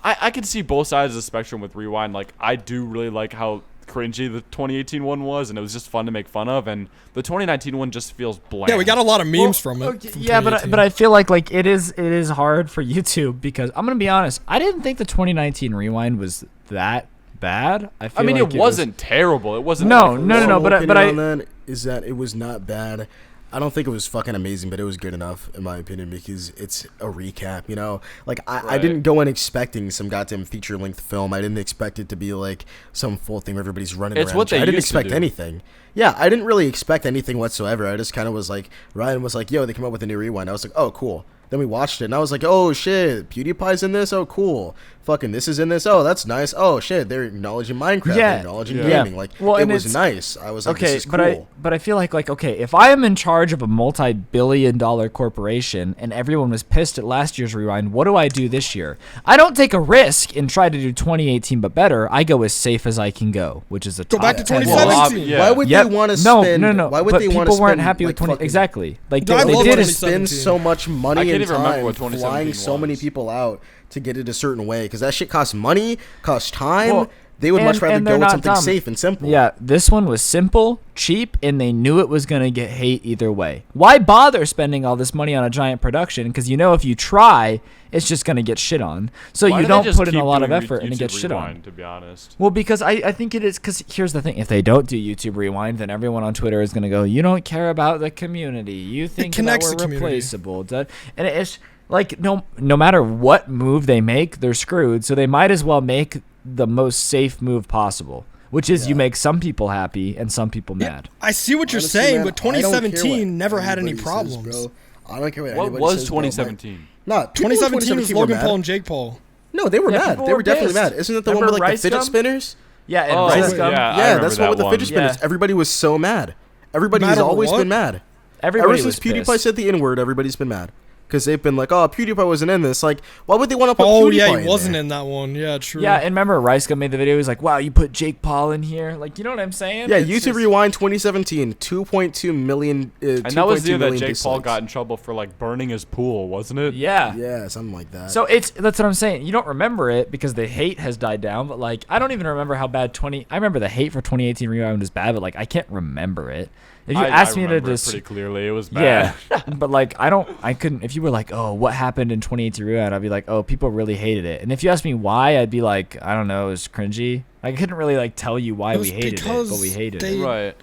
I can see both sides of the spectrum with Rewind. Like, I do really like how cringy the 2018 one was, and it was just fun to make fun of, and the 2019 one just feels bland. Yeah, we got a lot of memes from it. Okay, yeah, but I feel like it is hard for YouTube because I'm gonna be honest. I didn't think the 2019 Rewind was that bad. I mean, it wasn't terrible. It wasn't. No. But is that it was not bad. I don't think it was fucking amazing, but it was good enough in my opinion because it's a recap, Like I didn't go in expecting some goddamn feature-length film. I didn't expect it to be like some full thing where everybody's running around. What they I didn't used to expect do. anything. Yeah, I didn't really expect anything whatsoever. I just kind of was like, Ryan was like, yo, they came up with a new Rewind. I was like, oh, cool. Then we watched it, and I was like, oh, shit, PewDiePie's in this? Oh, cool. Fucking this is in this? Oh, that's nice. Oh, shit, they're acknowledging Minecraft. They're acknowledging gaming. Like, it was nice. I was like, this is cool. But I feel like, okay, if I am in charge of a multi-billion-dollar corporation and everyone was pissed at last year's Rewind, what do I do this year? I don't take a risk and try to do 2018 but better. I go as safe as I can go, which is a Go top back to 10 2017. Yeah. Why would they want to spend? No. Why would but they want to people spend? weren't happy with like, 20. fucking- Exactly. Like I they love did it. it. spend so much money can't and even remember time what 2017 flying so many was. people out to get it a certain way because that shit costs money, costs time. Well, they would much and rather they're go with not something dumb. safe and simple. Yeah, this one was simple, cheap, and they knew it was going to get hate either way. Why bother spending all this money on a giant production? Because if you try, it's just going to get shit on. So Why you do they don't just put in keep a lot of doing effort and it YouTube gets shit on. Rewind, to be honest. Well, because I think it is, because here's the thing. If they don't do YouTube Rewind, then everyone on Twitter is going to go, you don't care about the community. You think that connects we're the community. replaceable. And it's like, no matter what move they make, they're screwed. So they might as well make the most safe move possible, which is you make some people happy and some people mad. I see what you're Honestly, saying, man, but I don't care 2017 what never had any anybody says, problems. bro. I don't care what, What anybody was says about 2017? Nah, people in 2017 was 2017 were Logan mad. Paul and Jake Paul. No, they were Yeah, mad. people They were were definitely pissed. mad. Isn't that the one with Remember like the Rice fidget Gum? spinners? Yeah, and Oh, Rice yeah. Gum. yeah, I Yeah, remember that's what with that the fidget one. spinners. Yeah. Everybody was so mad. Everybody's Mad over always what? been mad. Everybody Ever since was PewDiePie pissed. said the N-word, everybody's been mad. Because they've been like, oh, PewDiePie wasn't in this. Like, why would they want to put Oh PewDiePie yeah, in he wasn't there? in that one. Yeah, true. Yeah, and remember Rice Gum made the video. He was like, "Wow, you put Jake Paul in here." Like, you know what I'm saying? Yeah, It's YouTube just- Rewind 2017, 2.2 million. And that was the year that million Jake Paul dislikes. got in trouble for like burning his pool, wasn't it? Yeah. Yeah, something like that. So that's what I'm saying. You don't remember it because the hate has died down. But like, I don't even remember how bad I remember the hate for 2018 Rewind was bad, but like, I can't remember it. If you asked me to remember it just pretty clearly, it was bad. yeah, but like, I couldn't. If you were like, oh, what happened in 2018 Rewind, I'd be like, oh, people really hated it. And if you asked me why, I'd be like, I don't know, it was cringy. I couldn't really like tell you why It we was hated it, because but we hated they- it. Right.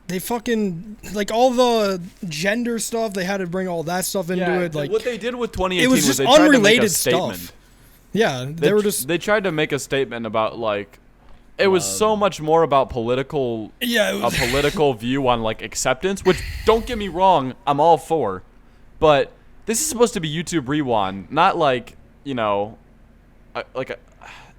They fucking like all the gender stuff. They had to bring all that stuff into it. Like what they did with 2018 it was just they tried to make a unrelated statement. stuff. Yeah, they were just they tried to make a statement about like it was so much more about political yeah. It a was, political view on like acceptance, which don't get me wrong, I'm all for, but this is supposed to be YouTube Rewind, not like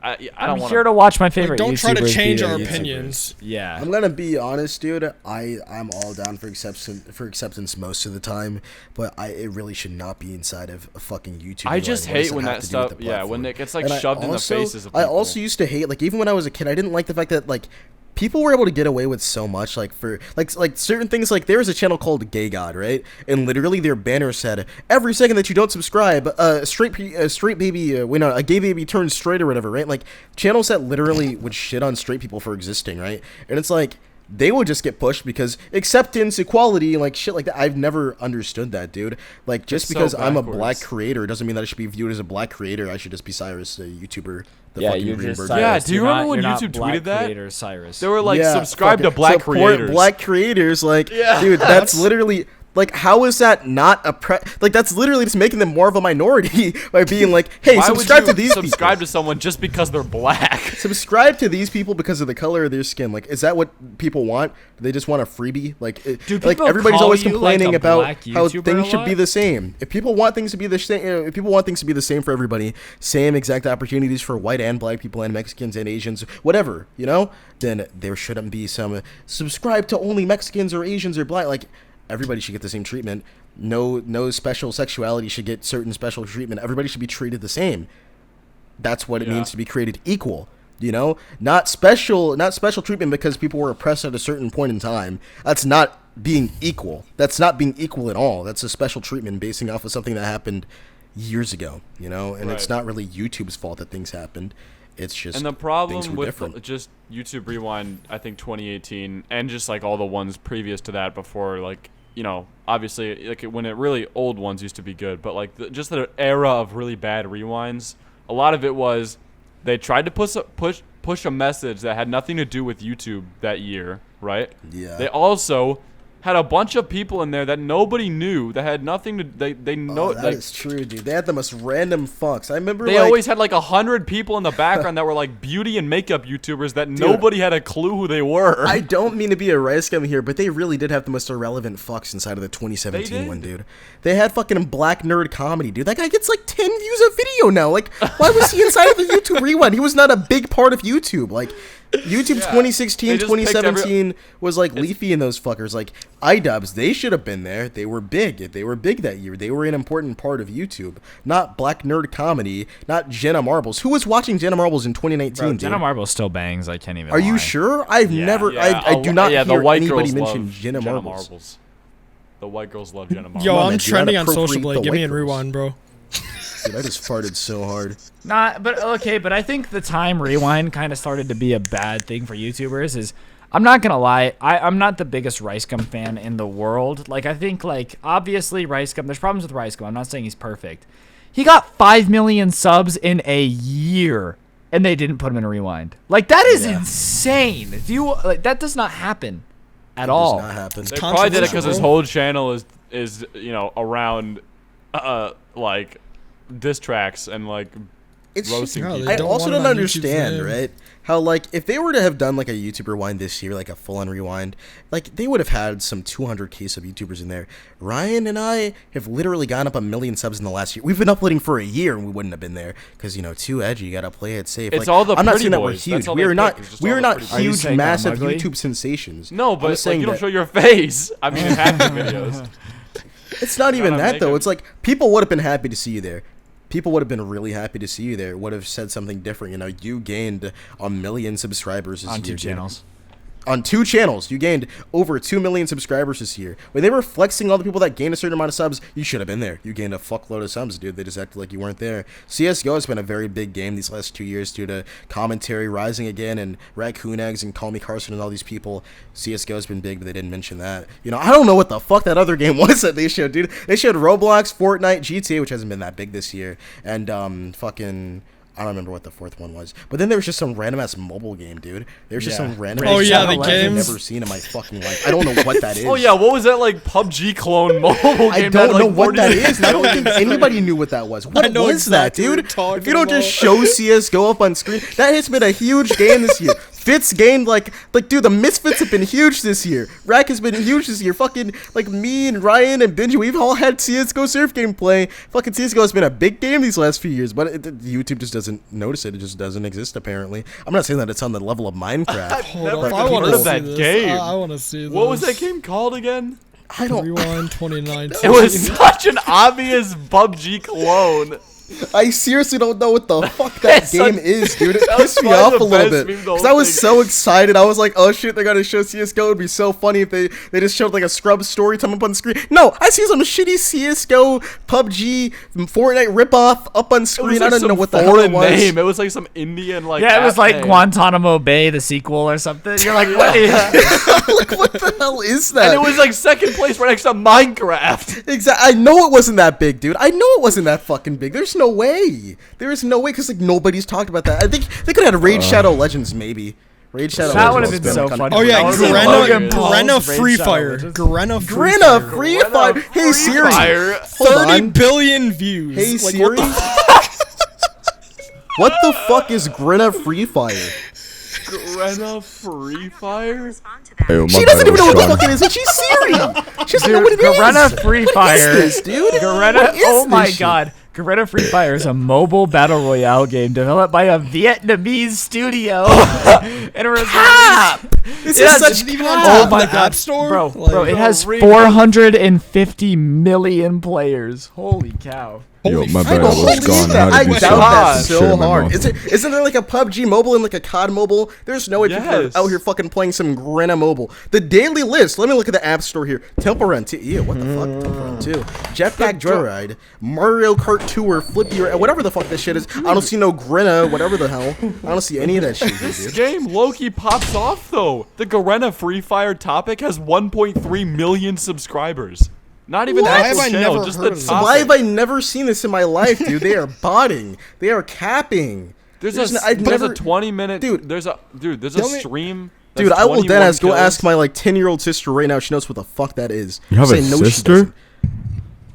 I I'm don't here want to watch my favorite. don't try to YouTubers change be our YouTubers. opinions. Yeah. I'm gonna be honest, dude. I'm all down for acceptance most of the time, but it really should not be inside of a fucking YouTube. I just What does hate when have that to do with stuff. the Yeah, when platform? it gets like And I shoved in the also- faces of people. I also used to hate, like, even when I was a kid, I didn't like the fact that like people were able to get away with so much, like for like certain things. Like there was a channel called Gay God, right? And literally their banner said, every second that you don't subscribe, a gay baby turns straight or whatever, right? Like channels that literally would shit on straight people for existing, right? And it's like they would just get pushed because acceptance, equality, like shit like that. I've never understood that, dude. Like just It's so because I'm a backwards. black creator doesn't mean that I should be viewed as a black creator. I should just be Cyrus, a YouTuber. The Yeah, fucking you're green just bird. Cyrus. Yeah, do you You're remember not- when you're not YouTube black tweeted that? creator Cyrus. They were like Yeah, subscribe to fucking black support creators. Black creators, like, Yeah. dude, that's literally like, how is that not a like? That's literally just making them more of a minority by being like, hey, Why subscribe would you to these subscribe people. to someone just because they're black? Subscribe to these people because of the color of their skin. Like, is that what people want? Do they just want a freebie? Like, like people everybody's call always you, complaining like, a about black how YouTuber things a should be lot? the same. If people want things to be the same, if people want things to be the same for everybody, same exact opportunities for white and black people and Mexicans and Asians, whatever, then there shouldn't be some subscribe to only Mexicans or Asians or black. Like, everybody should get the same treatment. No special sexuality should get certain special treatment. Everybody should be treated the same. That's what it Yeah. means to be created equal. Not special treatment because people were oppressed at a certain point in time. That's not being equal. That's not being equal at all. That's a special treatment basing off of something that happened years ago, and it's Right. not really YouTube's fault that things happened. It's just And the things problem were with different. just YouTube Rewind, I think 2018, and just like all the ones previous to that before, like, obviously, like when it really old ones used to be good, but like just the era of really bad rewinds, a lot of it was they tried to push a message that had nothing to do with YouTube that year, right? Yeah. They also had a bunch of people in there that nobody knew that had nothing to they know Oh, that is true, dude. They had the most random fucks. I remember they always had like 100 people in the background that were like beauty and makeup YouTubers that nobody had a clue who they were. I don't mean to be a rice gum here, but they really did have the most irrelevant fucks inside of the 2017 one, dude. They had fucking black nerd comedy, dude. That guy gets like 10 views a video now. Like, why was he inside of the YouTube Rewind? He was not a big part of YouTube. Like, YouTube 2016, They just picked 2017 was like Leafy and those fuckers. Like, iDubbbz, they should have been there. They were big. They were big that year. They were an important part of YouTube. Not black nerd comedy, not Jenna Marbles. Who was watching Jenna Marbles in 2019, Bro, dude? Jenna Marbles still bangs. I can't even. Are you lie. sure? I've never. I do not the hear white anybody girls mention love Jenna Marbles. The white girls love Jenna Marbles. Yo, Come on, I'm man, do not trending on Social appropriate Blade. the Give me white a girls. rewind, bro. Dude, I just farted so hard. Nah, but okay, but I think the time Rewind kind of started to be a bad thing for YouTubers is, I'm not gonna lie, I'm not the biggest Rice Gum fan in the world. Like, I think, like, obviously Rice Gum, there's problems with Rice Gum. I'm not saying he's perfect. He got 5 million subs in a year, and they didn't put him in a Rewind. Like, that is insane. Do you like that? Does not happen at all. Does not happen. They probably did it because his controversial. whole channel is around like diss tracks and like It's roasting No, people. they I don't also want don't him on YouTube's understand, name. right? how like if they were to have done like a YouTube rewind this year, like a full-on rewind, like they would have had some 200K sub YouTubers in there. Ryan and I have literally gone up 1 million subs in the last year. We've been uploading for a year and we wouldn't have been there because too edgy. You gotta play it safe. It's like, all the I'm not pretty saying that we're boys. huge. That's all We they are not. pick, is just We all are the not pretty boys. Are you huge, saying I'm massive ugly? YouTube sensations. No, I'm but just like saying you don't that- show your face. I mean, in half the videos. It's not even Gotta that make though. them. It's like people would have been happy to see you there. People would have been really happy to see you there. Would have said something different. You know, you gained 1 million subscribers this On year, 2 dude. channels. On 2 channels, you gained over 2 million subscribers this year. When they were flexing all the people that gained a certain amount of subs, you should have been there. You gained a fuckload of subs, dude. They just acted like you weren't there. CSGO has been a very big game these last 2 years due to commentary rising again and Raccoon Eggs and Call Me Carson and all these people. CSGO has been big, but they didn't mention that. You know, I don't know what the fuck that other game was that they showed, dude. They showed Roblox, Fortnite, GTA, which hasn't been that big this year, and fucking... I don't remember what the 4th one was. But then there was just some random ass mobile game, dude. There's just Yeah. some random Oh, ass yeah, game the I've games. never seen in my fucking life. I don't know what that is. Oh yeah, what was that like PUBG clone mobile game? I that, don't like, know what that 46 is. And I don't think million anybody knew what that was. What I know was that, exactly what dude? you're talking If you don't just about. show CS:GO up on screen, that has been a huge game this year. Fitz gained like dude, the Misfits have been huge this year. Rack has been huge this year. Fucking like me and Ryan and Benji, we've all had CS:GO surf gameplay. Fucking CS:GO has been a big game these last few years, but YouTube just doesn't notice it. It just doesn't exist apparently. I'm not saying that it's on the level of Minecraft. Hold Never up, I heard want of to see that this. game. I want to see this. What was that game called again? I don't. Rewind 2019. It was such an obvious PUBG clone. I seriously don't know what the fuck that It's game like- is, dude. It that was pissed me probably off the a little best bit meme the whole because I was thing. so excited. I was like, "Oh shit, they're gonna show CS:GO." It'd be so funny if they just showed like a Scrub story time up on screen. No, I see some shitty CS:GO, PUBG, Fortnite ripoff up on It was screen. like I don't some know what the hell it foreign was. name. It was like some Indian like. Yeah, it was app like name. Guantanamo Bay, the sequel or something. You're like, what is Like, what the hell is that? And it was like second place right next to Minecraft. Exactly. I know it wasn't that big, dude. I know it wasn't that fucking big. There's no way. There is no way because like nobody's talked about that. I think they could have had Raid Shadow Legends maybe. Raid Shadow That Legends would have has been so kind funny. of- Oh yeah, That would've been hilarious. Grenna Raid Free Shadow Fire. Legends. Grenna Free Grinna Fire. Free Grinna Fire. Hey Free Siri. Fire. Hold 30 on. billion views. Hey Like, Siri. what the What the fuck is Grinna Free Fire? Grenna Free Fire. Hey, yo, my She bad, doesn't I even know was what the gone. fuck it is, and she's Siri. She doesn't know what it is. Garena Free Fire. What is this, dude? Garena, What is oh my this shit? god. Garena Free Fire is a mobile battle royale game developed by a Vietnamese studio. And it was This Yeah, is such isn't even on cap. top Oh my of the god, App Store? bro, Like, bro, it has read- 450 million players. Holy cow. Yo, Holy my fuck. bad, I I was don't believe gone. that. I I had to do doubt some that shit so in my hard. mouth. Isn't there like a PUBG mobile and like a COD mobile? There's no way people Yes. are out here fucking playing some Grenna mobile. The daily list. Let me look at the App Store here. Temple Run 2. Ew, what the fuck? Temple Run 2. Jetpack Joyride. Mario Kart Tour. Flippy or whatever the fuck that shit is. I don't see no Grenna. Whatever the hell. I don't see any of that shit, here, This dude. game Loki pops off though. The Garena Free Fire topic has 1.3 million subscribers. Not even the Why actual have I channel, never just heard the of this? topic. Why have I never seen this in my life, dude? They are botting. They are capping. There's I've a never- 20-minute Dude. There's a Tell me- stream. that's Dude, I will 21 deadass go kills. ask my like 10-year-old sister right now. She knows what the fuck that is. You have a Say no, she sister? doesn't.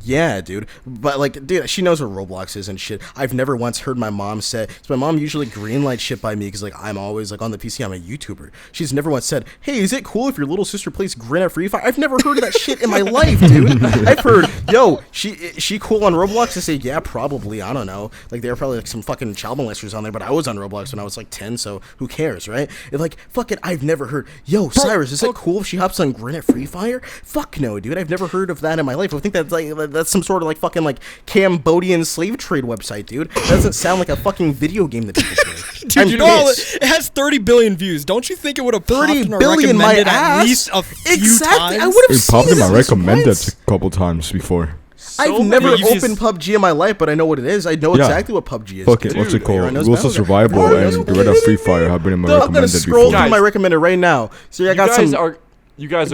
Yeah, dude. But like, dude, she knows what Roblox is and shit. I've never once heard my mom say. So my mom usually greenlight shit by me because like I'm always like on the PC. I'm a YouTuber. She's never once said, "Hey, is it cool if your little sister plays Grin at Free Fire?" I've never heard of that shit in my life, dude. I've heard, yo, she cool on Roblox. I say, yeah, probably. I don't know. Like there are probably like some fucking child molesters on there, but I was on Roblox when I was like 10, so who cares, right? And, like fucking, I've never heard. Yo, Cyrus, is it cool if she hops on Grin at Free Fire? Fuck no, dude. I've never heard of that in my life. I think that's like that's some sort of like fucking like Cambodian slave trade website, dude. That doesn't sound like a fucking video game that people play. Dude, I'm you know all pissed. it has 30 billion views. Don't you think it would have popped 30 in or billion my recommended ass. at least a few Exactly. times? I would have It seen popped in it my at least recommended once. a couple times before. I've So never many views. opened PUBG in my life, but I know what it is. I know Yeah. exactly what PUBG is. Fuck it, dude. what's it Aaron called? knows Rules of about it. Survival Aaron and knows what it Garena is. Free Fire have been in my No, I'm gonna recommended scroll before. through my Guys. recommended right now. So I You got guys some. are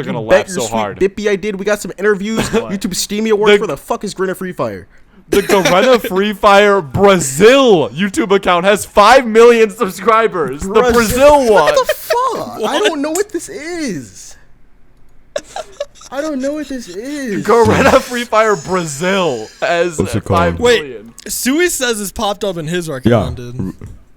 gonna Bet laugh your so sweet hard. Bippy I did. We got some interviews. YouTube Steamy Awards. Where the fuck is Grinna Free Fire? The Garena Free Fire Brazil YouTube account has 5 million subscribers. The Brazil one. What the fuck? I don't know what this is. I don't know what this is. Garena Free Fire Brazil has What's it 5 called? Wait, million. Sui says it's popped up in his Yeah. recommended.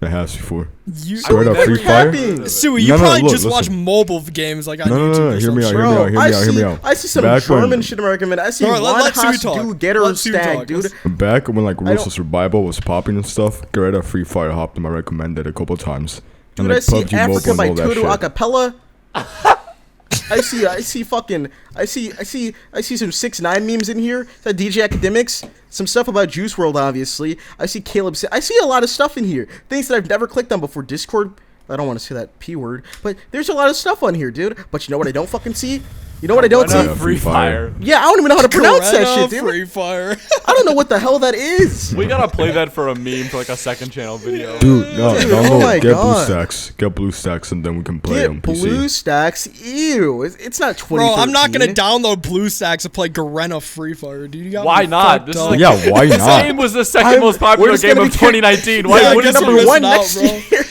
It has before. You, Straight up Free Fire. Suey, you No, probably look, just watch listen. mobile games like on No, YouTube. no, or no. Hear me out. something. Hear me out. Hear me out. I see some Back when- German shit I'm recommending. I see Alright, one let Suey has talk. to get her Let Suey stag, talk. dude. Back when like Rules don't- of Survival was popping and stuff, Greta Free Fire hopped them. I recommended a couple times. Dude, And I like see PUBG Africa Mobile by and all that Tudu shit. Acapella. I see fucking, I see some 6ix9ine memes in here. That DJ Academics, some stuff about Juice WRLD, obviously. I see Caleb. I see a lot of stuff in here. Things that I've never clicked on before. Discord. I don't want to say that P word, but there's a lot of stuff on here, dude. But you know what I don't fucking see? You know what I don't see? Garena Free Fire. Yeah, I don't even know how to pronounce that shit, dude. Free Fire. I don't know what the hell that is. We gotta play that for a meme for like a second channel video. Dude, no, Dude, download, oh my get God. Get BlueStacks, and then we can play on Get PC. BlueStacks. Ew. It's not 2013. Bro, I'm not gonna download BlueStacks to play Garena Free Fire, dude. You got Why me not? fucked This is up. like- Yeah, why This not? game was the 2nd I'm- most we're popular just game gonna of be 2019. Why Yeah, wouldn't get you? number one missing out, next year.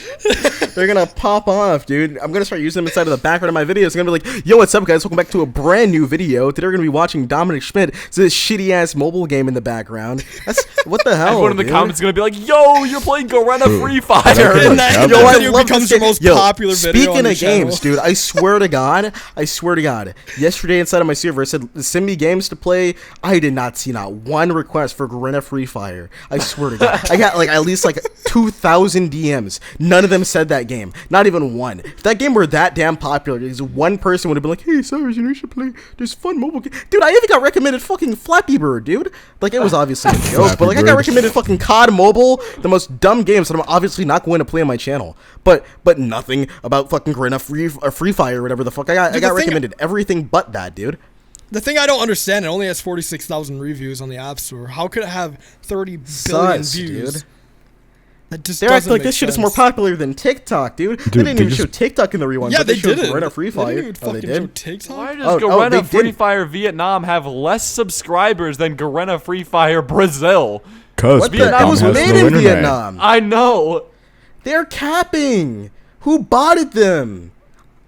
They're gonna pop off, dude. I'm gonna start using them inside of the background of my videos. I'm gonna be like, yo, what's up, guys? Welcome back to a brand new video. Today we're gonna be watching Dominic Schmidt. It's this shitty ass mobile game in the background. That's what the hell. Everyone in the dude? comments is gonna be like, "Yo, you're playing Garena Free Fire." And that Yo, video love becomes this the most game. Yo, popular video speaking on the of games, channel. dude, I swear to God, yesterday inside of my server, it said, send me games to play. I did not see not one request for Garena Free Fire. I swear to God. I got like at least like 2,000 DMs. None of them said that game. Not even one. If that game were that damn popular, because one person would have been like, hey, Cyrus, you should play this fun mobile game. Dude, I even got recommended fucking Flappy Bird, dude. Like, it was obviously a joke, but like, I got Bird. recommended fucking COD Mobile, the most dumb games that I'm obviously not going to play on my channel. But nothing about fucking Garena Free Fire or whatever the fuck. I got the thing- recommended everything but that, dude. The thing I don't understand, it only has 46,000 reviews on the App Store. How could it have 30 billion Sus, views? dude. That just They're acting doesn't like make this shit is sense. more popular than TikTok, dude. They didn't they even just- show TikTok in the rewind. Yeah, but they showed did. Garena Free Fire. They didn't Oh, they fucking show did. TikTok. Why does Oh, Garena they Free did. Fire Vietnam have less subscribers than Garena Free Fire Brazil? Cause What the? Vietnam It was has made no in internet. Vietnam. I know. They're capping. Who botted them?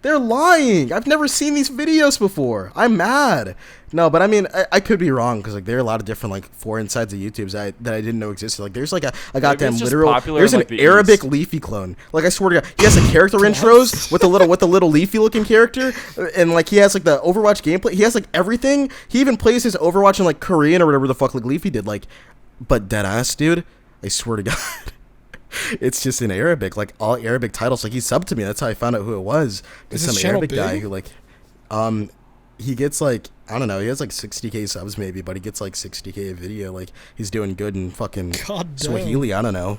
They're lying. I've never seen these videos before. I'm mad. No, but I mean, I could be wrong because like there are a lot of different like foreign sides of YouTube's that I didn't know existed. Like there's like a goddamn it's just literal. popular There's in, an like, the Arabic East. Leafy clone. Like I swear to God, he has like character intros with the little Leafy looking character, and like he has like the Overwatch gameplay. He has like everything. He even plays his Overwatch in like Korean or whatever the fuck like Leafy did. Like, but dead ass, dude. I swear to God. It's just in Arabic, like all Arabic titles. Like he subbed to me. That's how I found out who it was. It's Is his some channel Arabic guy big? who like, he gets like I don't know. He has like 60K subs maybe, but he gets like 60K a video. Like he's doing good in fucking God damn. Swahili. I don't know.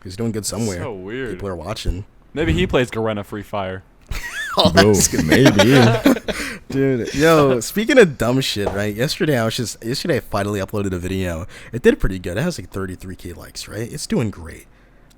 He's doing good somewhere. So weird. People are watching. Maybe he plays Garena Free Fire. Oh, Bro, that's good. maybe. Dude, yo, speaking of dumb shit, right? Yesterday I finally uploaded a video. It did pretty good. It has like 33K likes, right? It's doing great.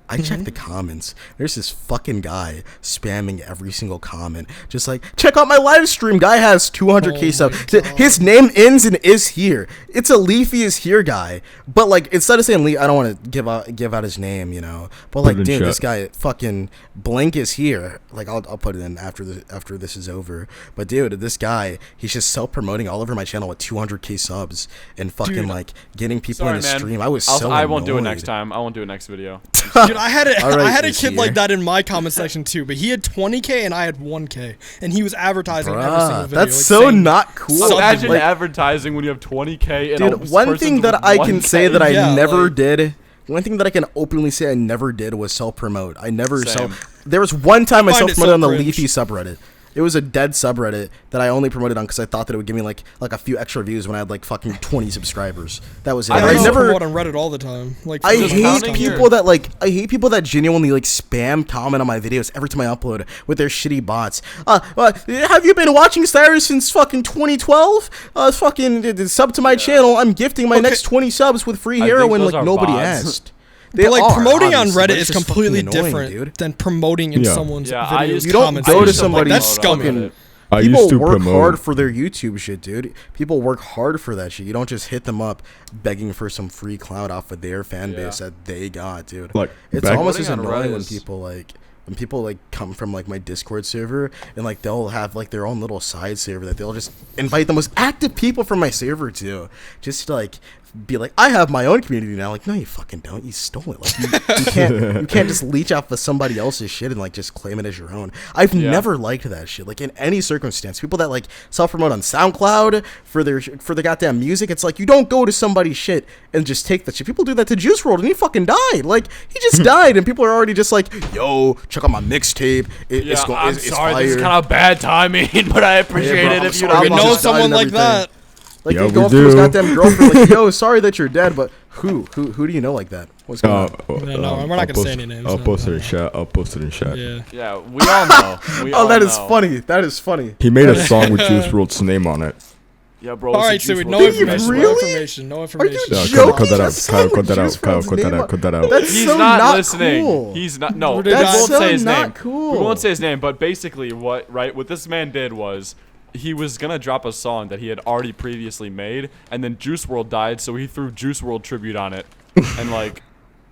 I checked the comments. There's this fucking guy spamming every single comment. Just like, check out my live stream. Guy has 200K subs. His name ends in is here. It's a Leafy is here guy. But like, instead of saying Lee, I don't want to give out his name, you know. But like, Put it in dude, chat. this guy fucking Blink is here. Like, I'll put it in after this is over. But dude, this guy, he's just self-promoting all over my channel with 200K subs and fucking Dude, like getting people Sorry, in the man. stream. I was so I won't do it annoyed. next time. I won't do it next video. Dude, I had All right, I had a this kid year. like that in my comment section too, but he had 20K and I had 1K, and he was advertising every single Bruh, video. that's like, so saying- not cool. So Imagine Like, advertising when you have 20K. And dude, one thing that I can say that I Yeah, never like- did. One thing that I can openly say I never did was self-promote. I never Same. There was one time I Find it self-promoted so on the cringe. Leafy subreddit. It was a dead subreddit that I only promoted on because I thought that it would give me like a few extra views when I had like fucking 20 subscribers. That was it. I I, don't I know. never. promote on Reddit all the time. Like, I Just hate counting people your- that like. I hate people that genuinely like spam comment on my videos every time I upload with their shitty bots. Have you been watching Cyrus since fucking 2012? Fucking sub to my channel. I'm gifting my Okay. next 20 subs with free I think heroin. those Like are nobody bots. asked. They but like are, promoting on obviously, Reddit but is it's just completely fucking annoying, different dude. than promoting in Yeah. someone's Yeah, I videos. used You don't comments. go to Like, somebody that's on scummy. Reddit. I People used to work promote. hard for their YouTube shit, dude. People work hard for that shit. You don't just hit them up begging for some free clout off of their fan base that they got, dude. Like, It's back- almost as Promoting on annoying Reddit when is- people like when people like come from like my Discord server and like they'll have like their own little side server that they'll just invite the most active people from my server to, just to like be like, I have my own community now. Like, no, you fucking don't. You stole it. Like, you can't just leech off of somebody else's shit and like just claim it as your own. I've never liked that shit. Like in any circumstance, people that like self promote on SoundCloud for the goddamn music, it's like you don't go to somebody's shit and just take that shit. People do that to Juice WRLD and he fucking died. Like he just died and people are already just like, yo, check out my mixtape. I'm sorry, fire. this is kind of bad timing, but I appreciate it if you We know someone like that. Like Yeah, you go we up to his do. goddamn girlfriend, like, yo, sorry that you're dead, but who do you know like that? What's going on? No, we're not gonna say any names. I'll No. post it in chat. I'll post it in chat. Yeah. Yeah, we all know. Oh, that is funny. That is funny. He made a song with Juice WRLD's name on it. Yeah, bro. All it's a right, so Juice no WRLD information. Really? No information. No information. Yeah, Joking? cut that out. A song Cut that with out. Juice WRLD's Cut that name out. Cut that out. That's He's so not not listening. cool. He's not. No, we That's won't so say his not name. cool. We won't say his name, but basically, what this man did was he was gonna drop a song that he had already previously made, and then Juice WRLD died, so he threw Juice WRLD tribute on it, and like.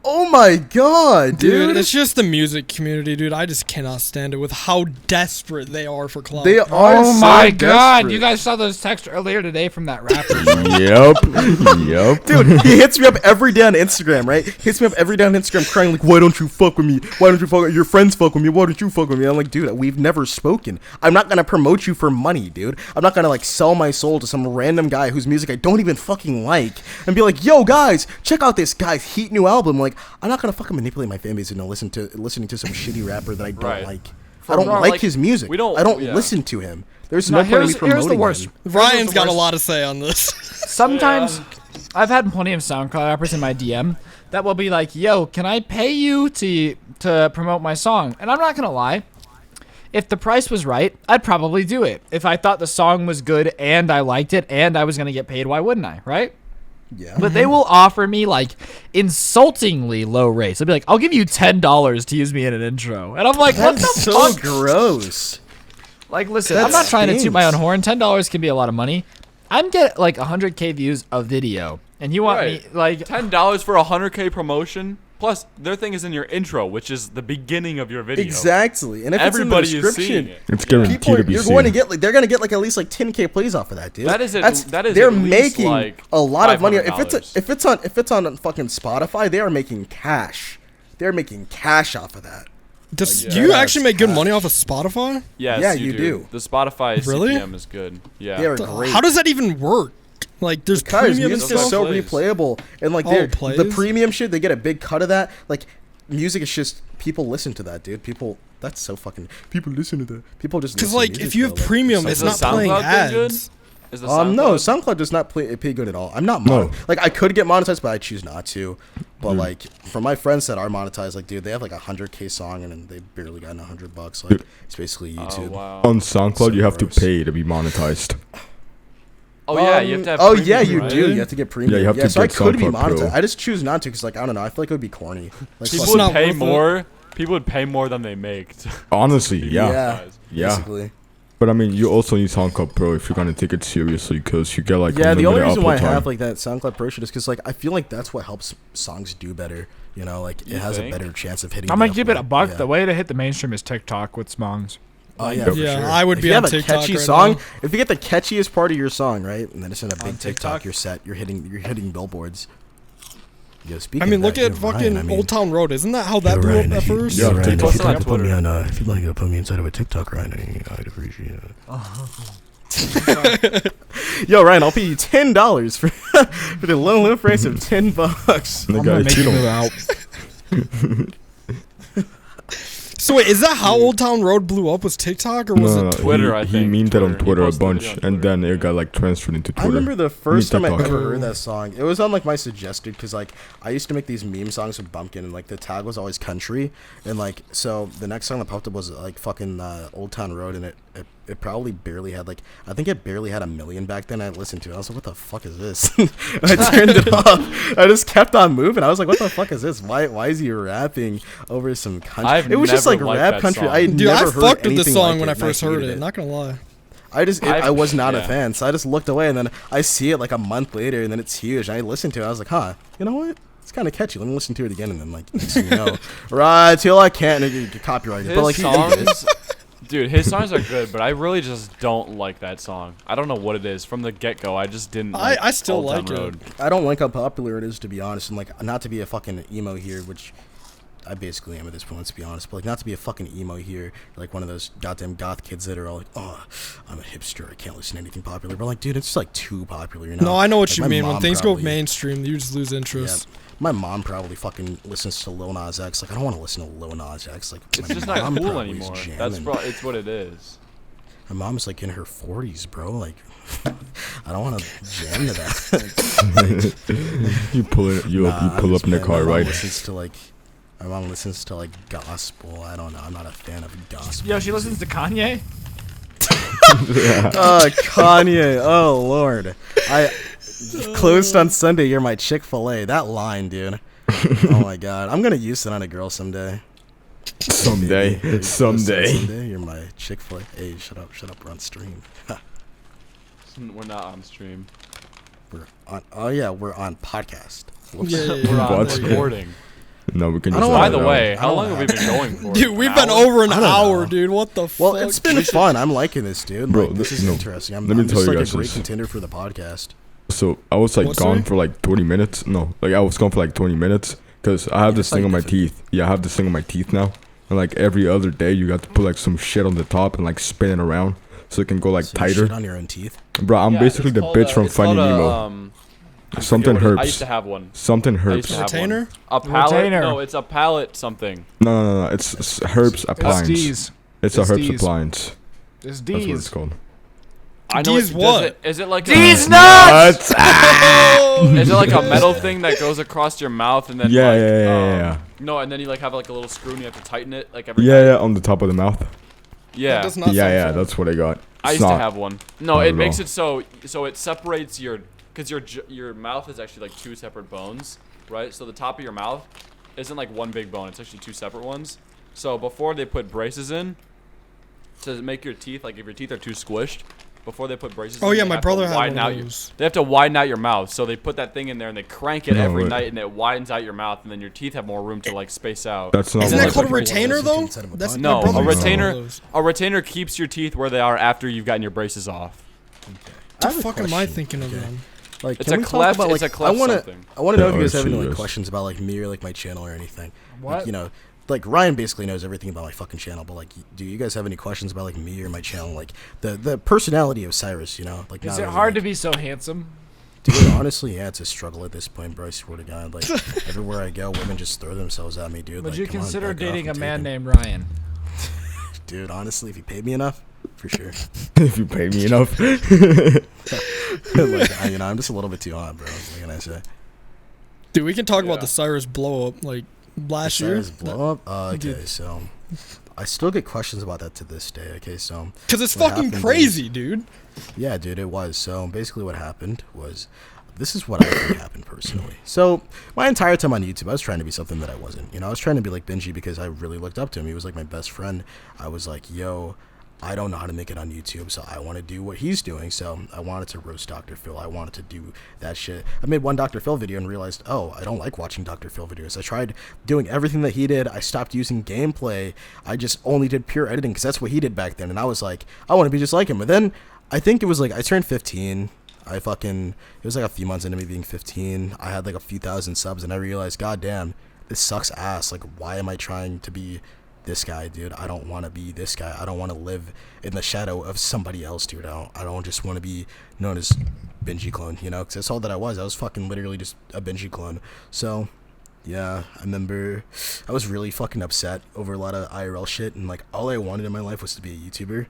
Oh my god, dude. It's just the music community, dude. I just cannot stand it with how desperate they are for clout. They are Oh so my god! desperate. You guys saw those texts earlier today from that rapper. Yep. Dude, he hits me up every day on Instagram, right? Hits me up every day on Instagram crying like, why don't you fuck with me? Why don't you fuck with your friends fuck with me? Why don't you fuck with me? I'm like, dude, we've never spoken. I'm not gonna promote you for money, dude. I'm not gonna like sell my soul to some random guy whose music I don't even fucking like and be like, yo guys, check out this guy's heat new album. Like, I'm not gonna fucking manipulate my fan base into listening to some shitty rapper that I don't Right. like. For I don't more, like like, his music. we don't- I don't yeah. listen to him. There's No, no point in me here's promoting the worst. him. Ryan's got a worst. lot to say on this. Sometimes I've had plenty of SoundCloud rappers in my DM that will be like, "Yo, can I pay you to promote my song?" And I'm not gonna lie, if the price was right, I'd probably do it. If I thought the song was good and I liked it and I was gonna get paid, why wouldn't I? Right? Yeah. But they will offer me like insultingly low rates. They'll be like, "I'll give you $10 to use me in an intro," and I'm like, "What the That's so fuck?" gross. Like, listen, That I'm not trying to toot my stinks. own horn. $10 can be a lot of money. I'm getting like 100K views a video, and you want me like $10 for a 100K promotion? Plus, their thing is in your intro, which is the beginning of your video. Exactly. And if Everybody it's in is the description, seeing it. It's guaranteed people to be you're going to seen. get like they're going to get like at least like 10K plays off of that, dude. That is they're at least, making like, a lot of money. $500. If it's on fucking Spotify, they are making cash. They're making cash off of that. Do Yeah. you actually make good Cash. money off of Spotify? Yes, Yeah, you you do. The Spotify Really? CPM is good. Yeah. They are great. How does that even work? Like, there's Because premium and music's stuff. just so Plays. replayable, and like Oh, the plays? premium shit, they get a big cut of that. Like music is just people listen to that, dude. People, that's so fucking people listen to that. People just Because listen to like, music, if you have though, like, premium, so it's the not playing SoundCloud thing good? ads. Is the No, SoundCloud- SoundCloud does not pay good at all. I'm not No. like I could get monetized, but I choose not to. But like for my friends that are monetized, like dude, they have like 100K song and then they barely gotten $100. Like it's basically YouTube. Oh, wow. On SoundCloud, So you have to gross. pay to be monetized. Oh, yeah, you have to have Oh premium, yeah, you right? do. You have to get premium. Yeah, you have to so I get could be SoundCloud Pro. monetized. I just choose not to because like I don't know. I feel like it would be corny. Like People It's would not pay worth it. more. People would pay more than they make. Honestly, yeah. yeah, Yeah. basically. But I mean, you also need SoundCloud Pro if you're gonna take it seriously, because you get like Yeah, the only unlimited reason why I upload time. have like that SoundCloud Pro shit is because like I feel like that's what helps songs do better. You know, like You it has think? a better chance of hitting. I'm the gonna keep it a upload. buck. Yeah. The way to hit the mainstream is TikTok with songs. Oh yeah, Yep. for Yeah, sure. I would If be you on have a TikTok catchy right song, now. if you get the catchiest part of your song right, and then it's in a big On TikTok, TikTok? you're set. You're hitting billboards. Yo, speaking I mean, of look that, at yo, fucking Ryan, I mean, Old Town Road. Isn't that how that yo, blew Ryan, up at if you- first? yo, Yeah, Ryan, if post you'd it on like to put me Twitter. on, if you'd like to put me inside of a TikTok, Ryan, I'd appreciate it. Yo, Ryan, I'll pay you $10 for the low price of $10. The I'm guy gonna make you cheated. move out. So wait, is that how Old Town Road blew up? Was TikTok or was No, it? Twitter, he, I he think. memed that on Twitter. He Twitter a posted it on bunch, Twitter. and then it got like transferred into I Twitter. remember the first time I TikTok. ever heard that song. It was on like my suggested because like I used to make these meme songs with Bumpkin and like the tag was always country and like so the next song that popped up was like fucking Old Town Road and it probably barely had like I think it barely had 1 million back then. I listened to it. I was like, what the fuck is this? I turned it off. I just kept on moving. I was like, what the fuck is this? Why is he rapping over some country? It was just like never liked rap that country. song. I Dude, I never heard fucked with the anything song like when it, I and first heard hated it. Not gonna lie. I was not a yeah. fan, so I just looked away, and then I see it like a month later, and then it's huge. And I listened to it. I was like, huh, you know what? It's kind of catchy. Let me listen to it again and then like next thing you know, right till I can't get copyrighted. His But like songs, dude, his songs are good, but I really just don't like that song. I don't know what it is. From the get-go, I just didn't. Like I still Old Town like it. Road. I don't like how popular it is, to be honest, and like not to be a fucking emo here, which I basically am at this point, let's be honest, but like not to be a fucking emo here, like one of those goddamn goth kids that are all like, oh, I'm a hipster, I can't listen to anything popular. But like, dude, it's just like too popular, you know? No, I know what Like, you my mean. When mom things go probably- mainstream, you just lose Yeah, interest. my mom probably fucking listens to Lil Nas X. Like, I don't want to listen to Lil Nas X. Like, It's my just not mom cool probably is anymore. jamming. It's what it is. My mom's like in her 40s, bro. Like, I don't want to jam to that. You pull it. You Nah, pull up in the my car, mom right? Listens to like, my mom listens to like gospel. I don't know. I'm not a fan of gospel. Yo, she listens to Kanye. Kanye. Oh Lord. I closed on Sunday. You're my Chick-fil-A. That line, dude. Oh my God. I'm gonna use it on a girl someday. Someday. Maybe. Someday. You're my Chick-fil-A. Hey, shut up. We're on stream. We're not on stream. We're on. Oh yeah, we're on podcast. Whoops. Yeah. We're on What? recording. No, we can I just. don't By wanna the know. way, I how don't long have we know. been going for? Dude, we've An been hour? over an I don't hour, know. dude. What the Well, fuck? it's been fun. I'm liking this, dude. Bro, Like, this is no. interesting. I'm Let me I'm tell just you like guys a great this. contender for the podcast. So I was like What's gone that? for like 20 minutes. No, like I was gone for like 20 minutes because I have Yeah, this it's, thing like, on my different. teeth. Yeah, I have this thing on my teeth now. And like every other day, you got to put like some shit on the top and like spin it around so it can go like So you tighter. shit on your own teeth. Bro, I'm Yeah, basically it's the called bitch a- from it's Finding called a, Nemo. Something forget what it- I used herbs. to have one. Something I used herbs. to have Retainer? one. A palette? Retainer. No, it's a palette something. No. It's herbs appliance. D's. It's a It's herbs D's. appliance. It's That's what it's D's. called. I know D's it, what? does it- Is it like D's a, nuts. Is it like a metal thing that goes across your mouth and then Yeah, like, yeah. No, and then you like have like a little screw and you have to tighten it like every Yeah, on the top of the mouth. That Yeah. does not Yeah, sound fun. that's what I got. I It's used to not- have one. No, not it at makes all. it so it separates because your mouth is actually like two separate bones, right? So the top of your mouth isn't like one big bone; it's actually two separate ones. So before they put braces in to make your teeth, like if your teeth are too squished, before they put braces Oh in, yeah, they my have to brother had widen one out of your- those. They have to widen out your mouth, so they put that thing in there and they crank it No, every wait. night, and it widens out your mouth, and then your teeth have more room to like space out. That's not Isn't what that I called a got. retainer though? Inside of a That's bun. No, my brother a used to have retainer. one of those. A retainer keeps your teeth where they are after you've gotten your braces off. I The have a fuck am I question, thinking of okay? then? Like, It's can a we talk cleft- about, it's like, a cleft I wanna something. know if you Yeah, guys have any she like is. questions about like me or like my channel or anything. What? Like, you know, like Ryan basically knows everything about my fucking channel, but like, do you guys have any questions about like me or my channel? Like the personality of Cyrus, you know? Like, Is not it really, hard to like- be so handsome? Dude, honestly, yeah, it's a struggle at this point, bro. I swear to God, like everywhere I go, women just throw themselves at me, dude. Would like, you come on, consider back off, dating I'm a man taken. named Ryan? Dude, honestly, if you paid me enough, for sure. If you pay me enough. Like, you know, I'm just a little bit too hot, bro. What can I say? Dude, we can talk about Yeah. the Cyrus blow up like last year. Cyrus blow up? Okay, Dude. so I still get questions about that to this day. Okay, so Cause it's what fucking happened crazy, dude. yeah, dude, it was. So basically, what happened was, this is what I think happened personally. So my entire time on YouTube, I was trying to be something that I wasn't. You know, I was trying to be like 𝗏𝗏𝗏𝗏 because I really looked up to him. He was like my best friend. I was like, yo, I don't know how to make it on YouTube, so I want to do what he's doing. So I wanted to roast Dr. Phil. I wanted to do that shit. I made one Dr. Phil video and realized, oh, I don't like watching Dr. Phil videos. I tried doing everything that he did. I stopped using gameplay. I just only did pure editing because that's what he did back then. And I was like, I want to be just like him. But then I think it was like I turned 15. It was like a few months into me being 15. I had like a few thousand subs and I realized, god damn, this sucks ass. Like, why am I trying to be this guy, dude? I don't want to be this guy. I don't want to live in the shadow of somebody else, dude. I don't just want to be known as 𝗏𝗏𝗏𝗏𝗏, you know, because that's all that I was. I was fucking literally just a 𝗏𝗏𝗏𝗏𝗏. So yeah, I remember I was really fucking upset over a lot of IRL shit, and like all I wanted in my life was to be a YouTuber.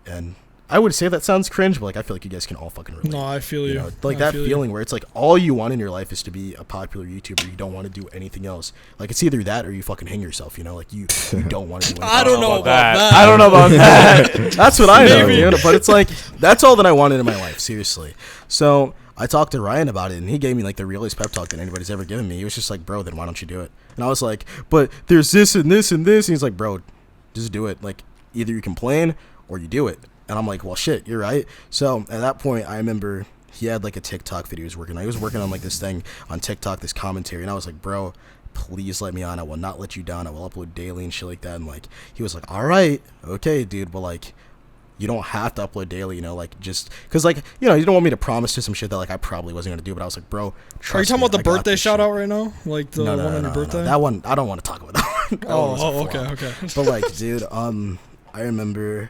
And I would say that sounds cringe, but like I feel like you guys can all fucking relate. No, I feel you. know, like I that feel you. feeling where it's like all you want in your life is to be a popular YouTuber. You don't want to do anything else. Like it's either that or you fucking hang yourself. You know, like you don't want to do. Anything I don't else. know about that. that. I don't know about that. That's what I know, Maybe. dude. But it's like that's all that I wanted in my life, seriously. So I talked to Ryan about it, and he gave me like the realest pep talk that anybody's ever given me. He was just like, "Bro, then why don't you do it?" And I was like, "But there's this and this and this." And he's like, "Bro, just do it. Like either you complain or you do it." And I'm like, "Well, shit, you're right." So at that point, I remember he had like a TikTok video he was working on. He was working on like this thing on TikTok, this commentary, and I was like, bro, please let me on. I will not let you down. I will upload daily and shit like that. And like, he was like, all right, okay, dude, but like, you don't have to upload daily, you know, like, just because, like, you know, you don't want me to promise to some shit that like I probably wasn't gonna do. But I was like, bro, are you talking about the birthday shout out right now, like the one on your birthday? That one I don't want to talk about. That one. Okay. But like, dude, I remember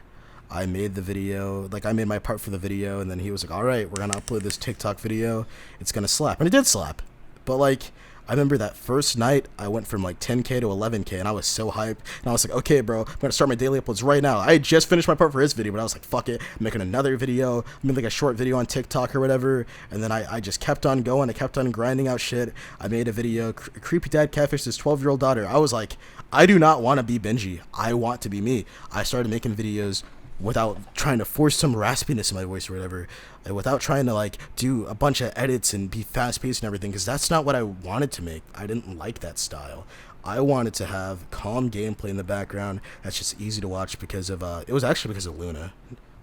I made the video, like I made my part for the video, and then he was like, all right, we're gonna upload this TikTok video, it's gonna slap. And it did slap. But like, I remember that first night I went from like 10K to 11K, and I was so hyped, and I was like, okay, bro, I'm gonna start my daily uploads right now. I had just finished my part for his video, but I was like, fuck it, I'm making another video. I made like a short video on TikTok or whatever, and then I just kept on going. I kept on grinding out shit. I made a video, creepy dad catfished his 12-year-old daughter. I was like, I do not want to be Benji, I want to be me. I started making videos without trying to force some raspiness in my voice or whatever, and without trying to like do a bunch of edits and be fast-paced and everything, because that's not what I wanted to make. I didn't like that style. I wanted to have calm gameplay in the background that's just easy to watch, because of it was actually because of Luna.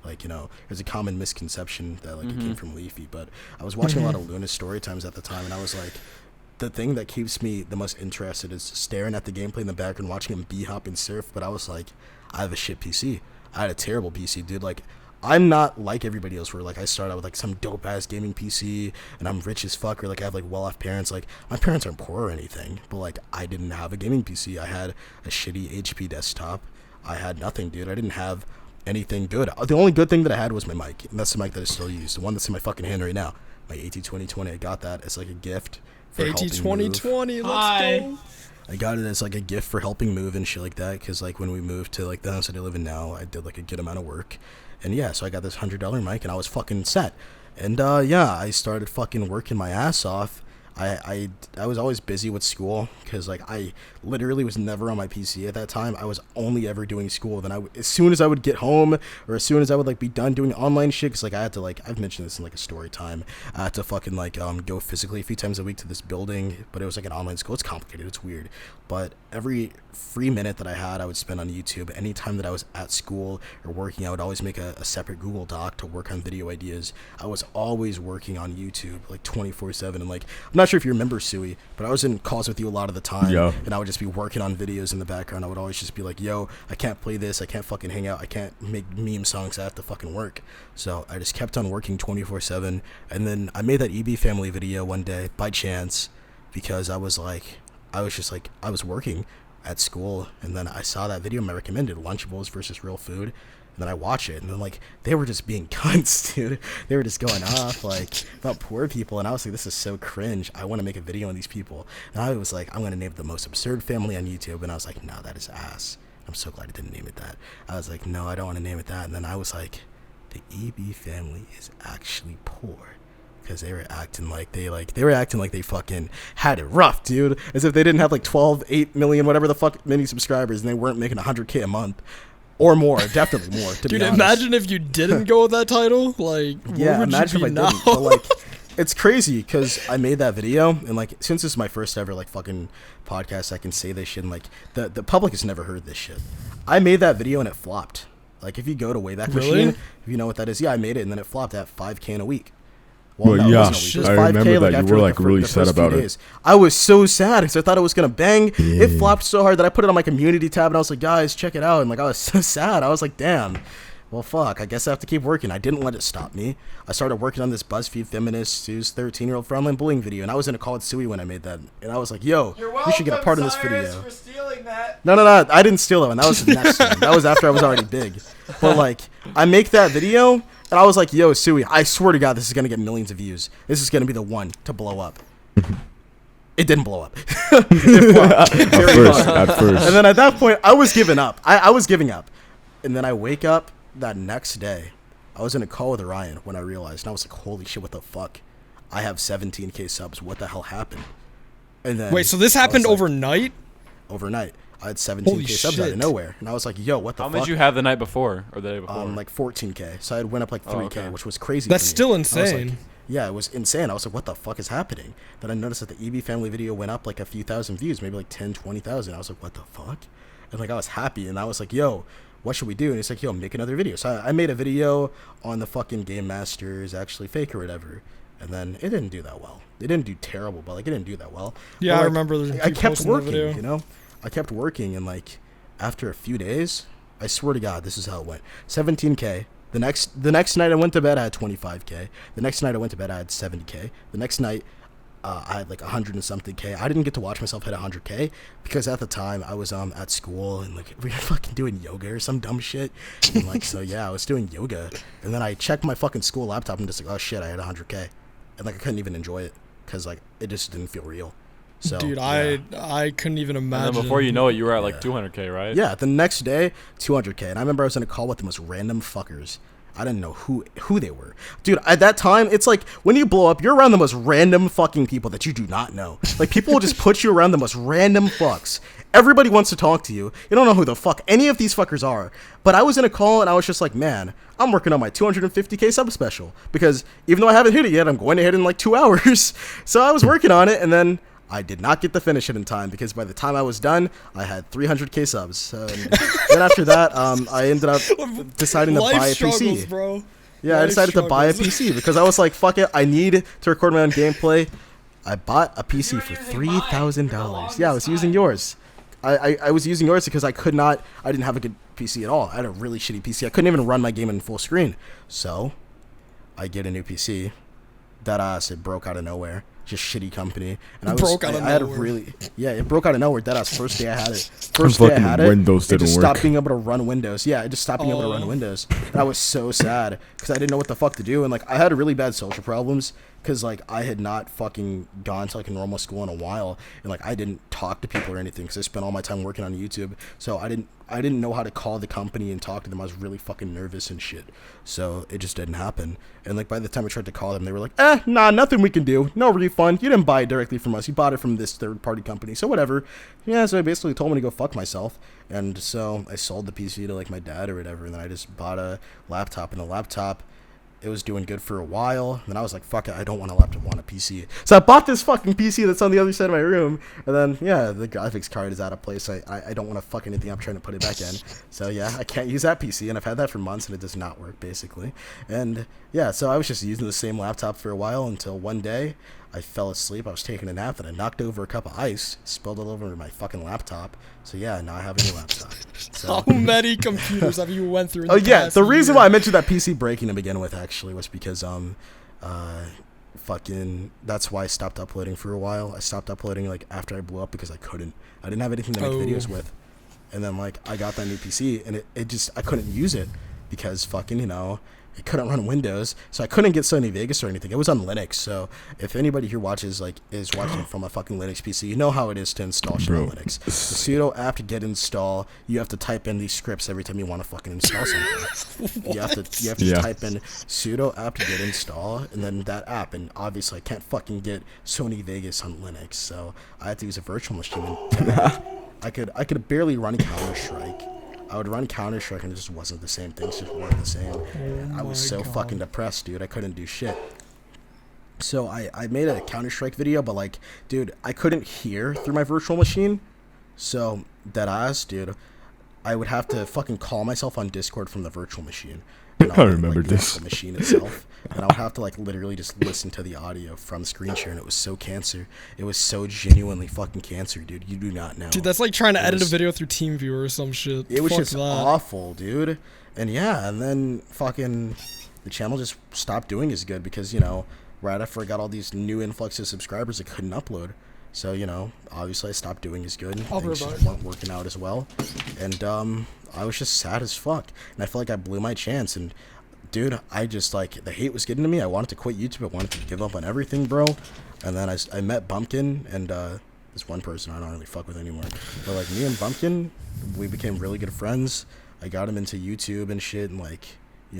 Like, you know, there's a common misconception that like it came from 𝗲𝗡𝗍, but I was watching a lot of Luna's story times at the time, and I was like, the thing that keeps me the most interested is staring at the gameplay in the background, watching him b-hop and surf. But I was like, I have a shit PC. I had a terrible PC, dude. Like, I'm not like everybody else where like I start out with like some dope ass gaming PC and I'm rich as fuck, or like I have like well off parents. Like, my parents aren't poor or anything, but like I didn't have a gaming PC. I had a shitty HP desktop. I had nothing, dude. I didn't have anything good. The only good thing that I had was my mic, and that's the mic that I still use, the one that's in my fucking hand right now, my 𝗢𝗡2020. I got that as like a gift for 𝗢𝗡2020, let's go. I got it as like a gift for helping move and shit like that, because like when we moved to like the house that I live in now, I did like a good amount of work, and yeah, so I got this $100 mic and I was fucking set. And yeah, I started fucking working my ass off. I was always busy with school, because like I literally was never on my PC at that time. I was only ever doing school. Then as soon as I would get home, or as soon as I would like be done doing online shit, because like I had to, like, I've mentioned this in like a story time, I had to fucking like go physically a few times a week to this building, but it was like an online school. It's complicated, it's weird, but every free minute that I had, I would spend on YouTube. Anytime that I was at school or working, I would always make a separate Google Doc to work on video ideas. I was always working on YouTube like 24/7, and like, I'm not sure if you remember 𝗲𝗍𝗍, but I was in calls with you a lot of the time, and I would just be working on videos in the background. I would always just be like, yo, I can't play this, I can't fucking hang out, I can't make meme songs, I have to fucking work. So I just kept on working 24/7, and then I made that EB family video one day by chance, because I was working at school, and then I saw that video I recommended, Lunchables versus real food, and then I watch it, and then like, they were just being cunts, dude. They were just going off like about poor people, and I was like, this is so cringe. I want to make a video on these people. And I was like, I'm gonna name the most absurd family on YouTube, and I was like, no, that is ass. I'm so glad I didn't name it that. I was like, no, I don't want to name it that. And then I was like, the EB family is actually poor, because they were acting like they fucking had it rough, dude. As if they didn't have like 8 million, whatever the fuck, many subscribers, and they weren't making 100K a month. Or more, definitely more, to Dude, be honest. imagine if you didn't go with that title. Like, yeah, where would imagine you if be I now? didn't. But like, it's crazy, because I made that video, and like, since this is my first ever like fucking podcast, I can say this shit, and like, the public has never heard this shit. I made that video and it flopped. Like, if you go to Wayback Machine, if you know what that is, yeah, I made it, and then it flopped at 5K in a week. Well, no, yeah, it wasn't a week. It was I 5K, remember like, that you after, were like, like really the sad first few about it. days. I was so sad, because I thought it was gonna bang. It flopped so hard that I put it on my community tab, and I was like, guys, check it out. And like, I was so sad. I was like, damn. Well, fuck, I guess I have to keep working. I didn't let it stop me. I started working on this BuzzFeed feminist who's 13-year-old for online bullying video, and I was in a call with 𝗲𝗍𝗍 when I made that, and I was like, yo, you should get a part in this video. For stealing that. No, I didn't steal that one. That was the next one. That was after I was already big. But like, I make that video, and I was like, yo, 𝗲𝗍𝗍, I swear to God, this is gonna get millions of views. This is gonna be the one to blow up. It didn't blow up. It flopped. At first. And then at that point, I was giving up. I was giving up. And then I wake up that next day. I was in a call with Orion when I realized, and I was like, holy shit, what the fuck? I have 17K subs. What the hell happened? And then Wait, so this happened like, overnight? Overnight. I had 17K Holy subs out shit. of nowhere. And I was like, yo, what the How fuck? much did you have the night before or the day before? Like 14K. So I went up like 3K, okay. which was crazy. That's for me. still I was insane. like, yeah, it was insane. I was like, what the fuck is happening? Then I noticed that the EB family video went up like a few thousand views, maybe like 10, 20,000. I was like, what the fuck? And like, I was happy, and I was like, yo, what should we do? And he's like, yo, make another video. So I made a video on the fucking Game Master is actually fake or whatever. And then it didn't do that well. It didn't do terrible, but like it didn't do that well. Yeah, but, like, I remember. I kept working, you know? I kept working, and like after a few days, I swear to God, this is how it went. 17K. The next night I went to bed, I had 25K. The next night I went to bed, I had 70K. The next night, I had like 100 and something K. I didn't get to watch myself hit 100K because at the time I was at school and like we were fucking doing yoga or some dumb shit. And like so yeah, I was doing yoga, and then I checked my fucking school laptop and just like, oh shit, I had 100K, and like I couldn't even enjoy it because like it just didn't feel real. So, dude, yeah. I couldn't even imagine. And then before you know it, you were at like 200K, right? Yeah, the next day, 200K. And I remember I was in a call with the most random fuckers. I didn't know who they were. Dude, at that time, it's like when you blow up, you're around the most random fucking people that you do not know. Like, people will just put you around the most random fucks. Everybody wants to talk to you. You don't know who the fuck any of these fuckers are. But I was in a call and I was just like, man, I'm working on my 250K sub special. Because even though I haven't hit it yet, I'm going to hit it in like 2 hours. So I was working on it, and then I did not get to finish it in time because by the time I was done, I had 300K subs. Then after that, I ended up deciding to buy a PC. Bro. Yeah, I decided to buy a PC because I was like, fuck it, I need to record my own gameplay. I bought a PC for $3,000. Yeah, I was using yours. I was using yours because I didn't have a good PC at all. I had a really shitty PC. I couldn't even run my game in full screen. So, I get a new PC. Deadass, it broke out of nowhere. Just shitty company. And it broke out of nowhere. Deadass, first day I had it. First day I had it, Windows it just didn't stopped work. being able to run Windows. Yeah, it just stopped being able to run Windows. And I was so sad because I didn't know what the fuck to do. And like I had really bad social problems because like I had not fucking gone to like a normal school in a while, and like I didn't talk to people or anything because I spent all my time working on YouTube. So I didn't know how to call the company and talk to them. I was really fucking nervous and shit. So it just didn't happen. And like by the time I tried to call them, they were like, nah, nothing we can do. No refund. You didn't buy it directly from us. You bought it from this third party company. So whatever. Yeah, so I basically told me to go fuck myself. And so I sold the PC to like my dad or whatever. And then I just bought a laptop, and the laptop, it was doing good for a while. And then I was like, fuck it, I don't want a laptop, I want a PC. So I bought this fucking PC that's on the other side of my room. And then, yeah, the graphics card is out of place. I don't want to fuck anything up trying to put it back in. So, yeah, I can't use that PC. And I've had that for months, and it does not work, basically. And, yeah, so I was just using the same laptop for a while until one day I fell asleep. I was taking a nap, and I knocked over a cup of ice, spilled it over my fucking laptop. So, yeah, now I have a new laptop. So. How many computers have you went through? The reason why I mentioned that PC breaking to begin with actually was because that's why I stopped uploading for a while. I stopped uploading like after I blew up because I didn't have anything to make videos with. And then like I got that new PC, and it just, I couldn't use it because fucking, it couldn't run Windows, so I couldn't get Sony Vegas or anything. It was on Linux, so if anybody here is watching from a fucking Linux PC, you know how it is to install shit on Linux. The sudo apt get install, you have to type in these scripts every time you want to fucking install something. You have to type in sudo apt get install, and then that app, and obviously I can't fucking get Sony Vegas on Linux, so I had to use a virtual machine. I could barely run Counter-Strike. I would run Counter-Strike, and it just wasn't the same. Things just weren't the same. I was so fucking depressed, dude. I couldn't do shit. So I made a Counter-Strike video, but like, dude, I couldn't hear through my virtual machine. So, deadass, dude, I would have to fucking call myself on Discord from the virtual machine. I remember this. The machine itself. And I would have to like literally just listen to the audio from screen share, and it was so cancer. It was so genuinely fucking cancer, dude. You do not know. Dude, that's like trying to edit a video through TeamViewer or some shit. It was just awful, dude. And yeah, and then fucking the channel just stopped doing as good because, right after I got all these new influx of subscribers, I couldn't upload. So, obviously I stopped doing as good. Things just weren't working out as well. And I was just sad as fuck. And I felt like I blew my chance. And dude, I just like, the hate was getting to me. I wanted to quit YouTube. I wanted to give up on everything, bro. And then I met Bumpkin, and this one person I don't really fuck with anymore. But like me and Bumpkin, we became really good friends. I got him into YouTube and shit, and like,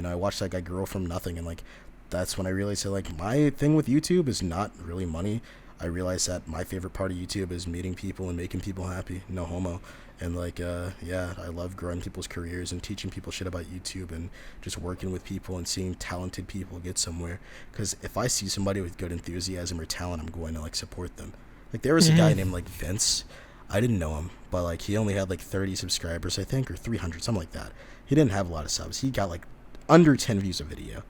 I watched that guy grow from nothing. And like, that's when I realized that like my thing with YouTube is not really money. I realized that my favorite part of YouTube is meeting people and making people happy. No homo. And like, yeah, I love growing people's careers and teaching people shit about YouTube and just working with people and seeing talented people get somewhere. Because if I see somebody with good enthusiasm or talent, I'm going to like support them. Like there was a guy named like Vince. I didn't know him, but like he only had like 30 subscribers, I think, or 300, something like that. He didn't have a lot of subs. He got like under 10 views a video.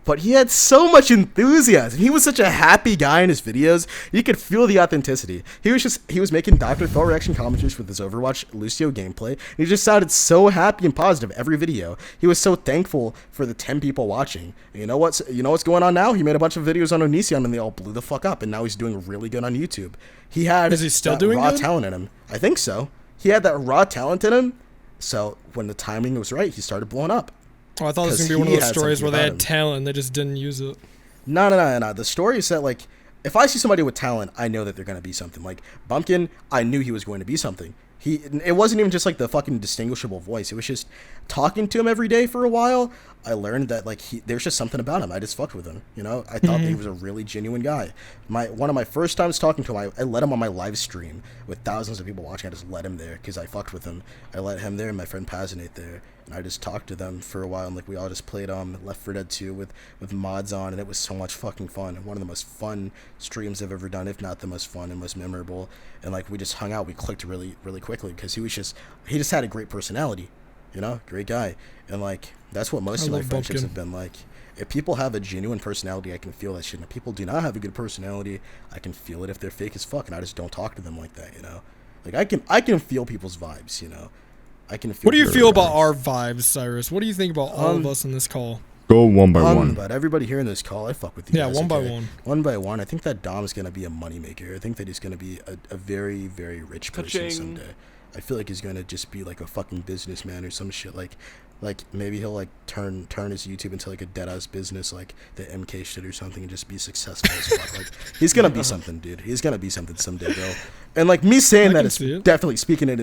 But he had so much enthusiasm. He was such a happy guy in his videos. You could feel the authenticity. He was making Dr. Phil reaction commentaries with his Overwatch Lucio gameplay. And he just sounded so happy and positive every video. He was so thankful for the 10 people watching. And you know what's going on now? He made a bunch of videos on 𝗦𝗫𝗏 and they all blew the fuck up. And now he's doing really good on YouTube. He had Is he still that doing raw good? talent in him. I think so. He had that raw talent in him. So when the timing was right, he started blowing up. Oh, I thought this was 'Cause gonna be one of he those had stories where something they about had him. talent and they just didn't use it. No. The story is that, like, if I see somebody with talent, I know that they're going to be something. Like, Bumpkin, I knew he was going to be something. It wasn't even just, like, the fucking distinguishable voice. It was just talking to him every day for a while. I learned that, like, there's just something about him. I just fucked with him, you know? I thought that he was a really genuine guy. One of my first times talking to him, I let him on my live stream with thousands of people watching. I just let him there because I fucked with him. I let him there and my friend 𝗏𝗏𝗡 there. And I just talked to them for a while, and like we all just played Left 4 Dead 2 with mods on, and it was so much fucking fun. One of the most fun streams I've ever done, if not the most fun and most memorable. And like we just hung out, we clicked really, really quickly because he just had a great personality, you know, great guy. And like that's what most of my friendships have been like. If people have a genuine personality, I can feel that shit. And if people do not have a good personality, I can feel it if they're fake as fuck, and I just don't talk to them like that, you know. Like I can feel people's vibes, you know. What do you feel about our vibes, Cyrus? What do you think about all of us in this call? Go one by one. But everybody here in this call, I fuck with you guys. One by one. One by one. I think that Dom's going to be a moneymaker. I think that he's going to be a very, very rich person Ka-ching. someday. I feel like he's going to just be like a fucking businessman or some shit. Like maybe he'll like turn his YouTube into like a dead-ass business, like the MK shit or something, and just be successful as fuck. Like he's going to be something, dude. He's going to be something someday, bro. And like me saying that, it's definitely speaking it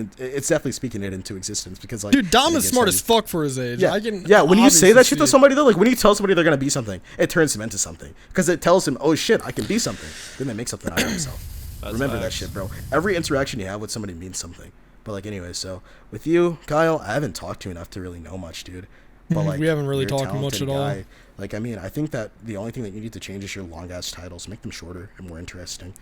into existence because like, dude, Dom is smart as fuck for his age. Yeah, when you say that shit to somebody though, like when you tell somebody they're gonna be something, it turns them into something because it tells them, oh shit, I can be something. Then they make something out of themselves. Remember that shit, bro. Every interaction you have with somebody means something. But like anyway, so with you, Kyle, I haven't talked to you enough to really know much, dude. But like we haven't really you're a talked much talented at all. guy. Like I mean, I think that the only thing that you need to change is your long ass titles. Make them shorter and more interesting.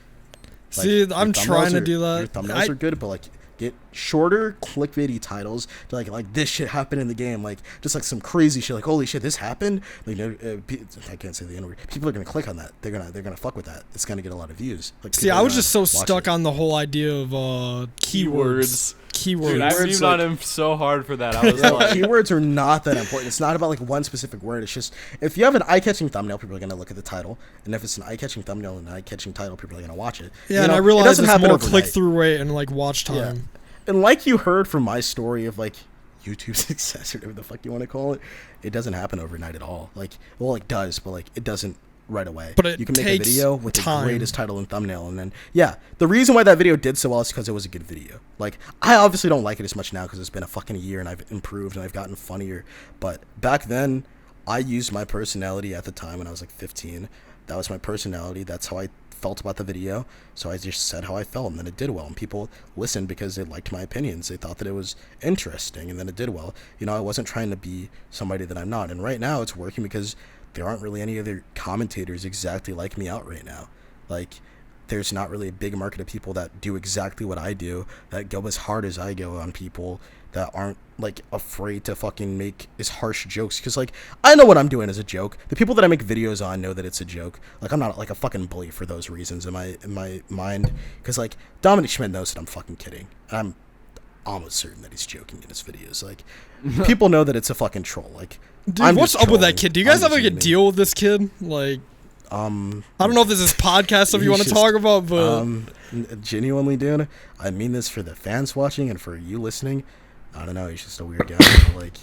Like, See, I'm trying to do that. Your thumbnails are good, but like get shorter, clickbaity titles to like this shit happened in the game, like just like some crazy shit, like holy shit, this happened. Like I can't say the N word. People are gonna click on that. They're gonna fuck with that. It's gonna get a lot of views. Like, see, I was just so stuck on the whole idea of keywords. Dude, I memed on him so hard for that. I was like, keywords are not that important. It's not about like one specific word. It's just if you have an eye-catching thumbnail, people are gonna look at the title, and if it's an eye-catching thumbnail and an eye-catching title, people are gonna watch it. Yeah, and I realize it's more click-through rate and like watch time. Yeah. And like you heard from my story of like YouTube success or whatever the fuck you want to call it, it doesn't happen overnight at all. Like, well, it does, but like it doesn't right away. But you can make a video with the greatest title and thumbnail, and then the reason why that video did so well is because it was a good video. Like, I obviously don't like it as much now because it's been a fucking year and I've improved and I've gotten funnier. But back then, I used my personality at the time when I was like 15. That was my personality. That's how I felt about the video. So I just said how I felt, and then it did well. And people listened because they liked my opinions. They thought that it was interesting, and then it did well. You know, I wasn't trying to be somebody that I'm not. And right now, it's working because there aren't really any other commentators exactly like me out right now. Like, there's not really a big market of people that do exactly what I do, that go as hard as I go on people, that aren't like afraid to fucking make as harsh jokes. Because like, I know what I'm doing as a joke. The people that I make videos on know that it's a joke. Like, I'm not like a fucking bully for those reasons in my mind. Because like, 𝗏𝗏𝗏𝗏 knows that I'm fucking kidding. I'm almost certain that he's joking in his videos. Like, people know that it's a fucking troll. Like, dude, what's up with that kid? Do you guys have like a deal with this kid? Like, I don't know if this is podcast stuff you want to talk about, but genuinely, dude, I mean this for the fans watching and for you listening. I don't know, he's just a weird guy. Like,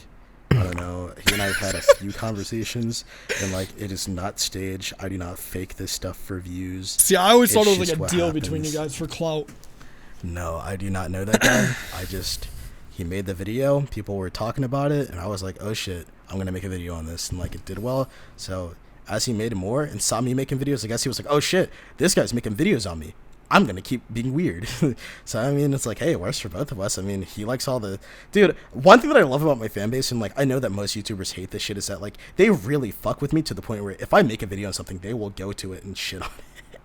I don't know. He and I have had a few conversations, and like, it is not staged. I do not fake this stuff for views. See, I always thought it was like a deal between you guys for clout. No, I do not know that guy. He made the video, people were talking about it, and I was like, oh shit, I'm gonna make a video on this, and like, it did well. So as he made more and saw me making videos, I guess he was like, oh shit, this guy's making videos on me. I'm going to keep being weird. So, I mean, it's like, hey, it works for both of us. I mean, he likes all the... Dude, one thing that I love about my fan base, and, like, I know that most YouTubers hate this shit, is that, like, they really fuck with me to the point where if I make a video on something, they will go to it and shit on it.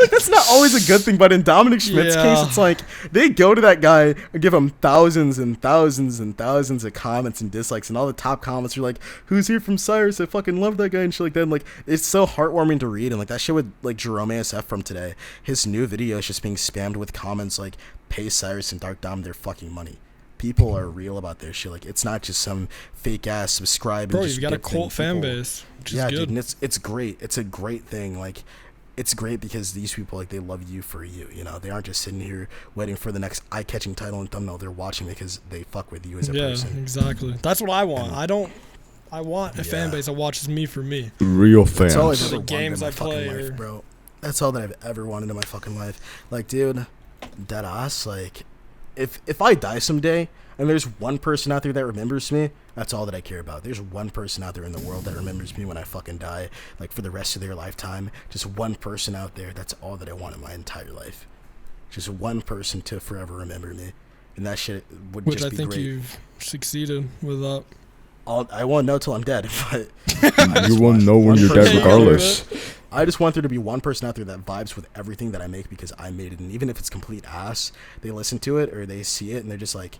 Like, that's not always a good thing, but in Dominic Schmidt's case, it's like they go to that guy and give him thousands and thousands and thousands of comments and dislikes, and all the top comments are like, "Who's here from Cyrus? I fucking love that guy," and shit like that. And, like, it's so heartwarming to read, and like that shit with like Jerome ASF from today. His new video is just being spammed with comments like, "Pay Cyrus and Dark Dom their fucking money." People are real about their shit. Like, it's not just some fake ass subscribe. Bro, and just you've got a dip cult thing. fan People- base, which is yeah, good. dude, and it's great. It's a great thing. Like, it's great because these people, like, they love you for you. You know, they aren't just sitting here waiting for the next eye-catching title and thumbnail. They're watching because they fuck with you as a person. Exactly. That's what I want. I want a fan base that watches me for me. Real That's all I've fans. ever The wanted games in my I play fucking or- life, bro. That's all that I've ever wanted in my fucking life. Like, dude, dead ass. Like, if I die someday and there's one person out there that remembers me, that's all that I care about. There's one person out there in the world that remembers me when I fucking die, like, for the rest of their lifetime. Just one person out there. That's all that I want in my entire life. Just one person to forever remember me, and that shit would Which just I be think great. you've succeeded with that. I won't know till I'm dead, but You won't know when you're dead person- regardless. I just want there to be one person out there that vibes with everything that I make because I made it. And even if it's complete ass, they listen to it or they see it and they're just like,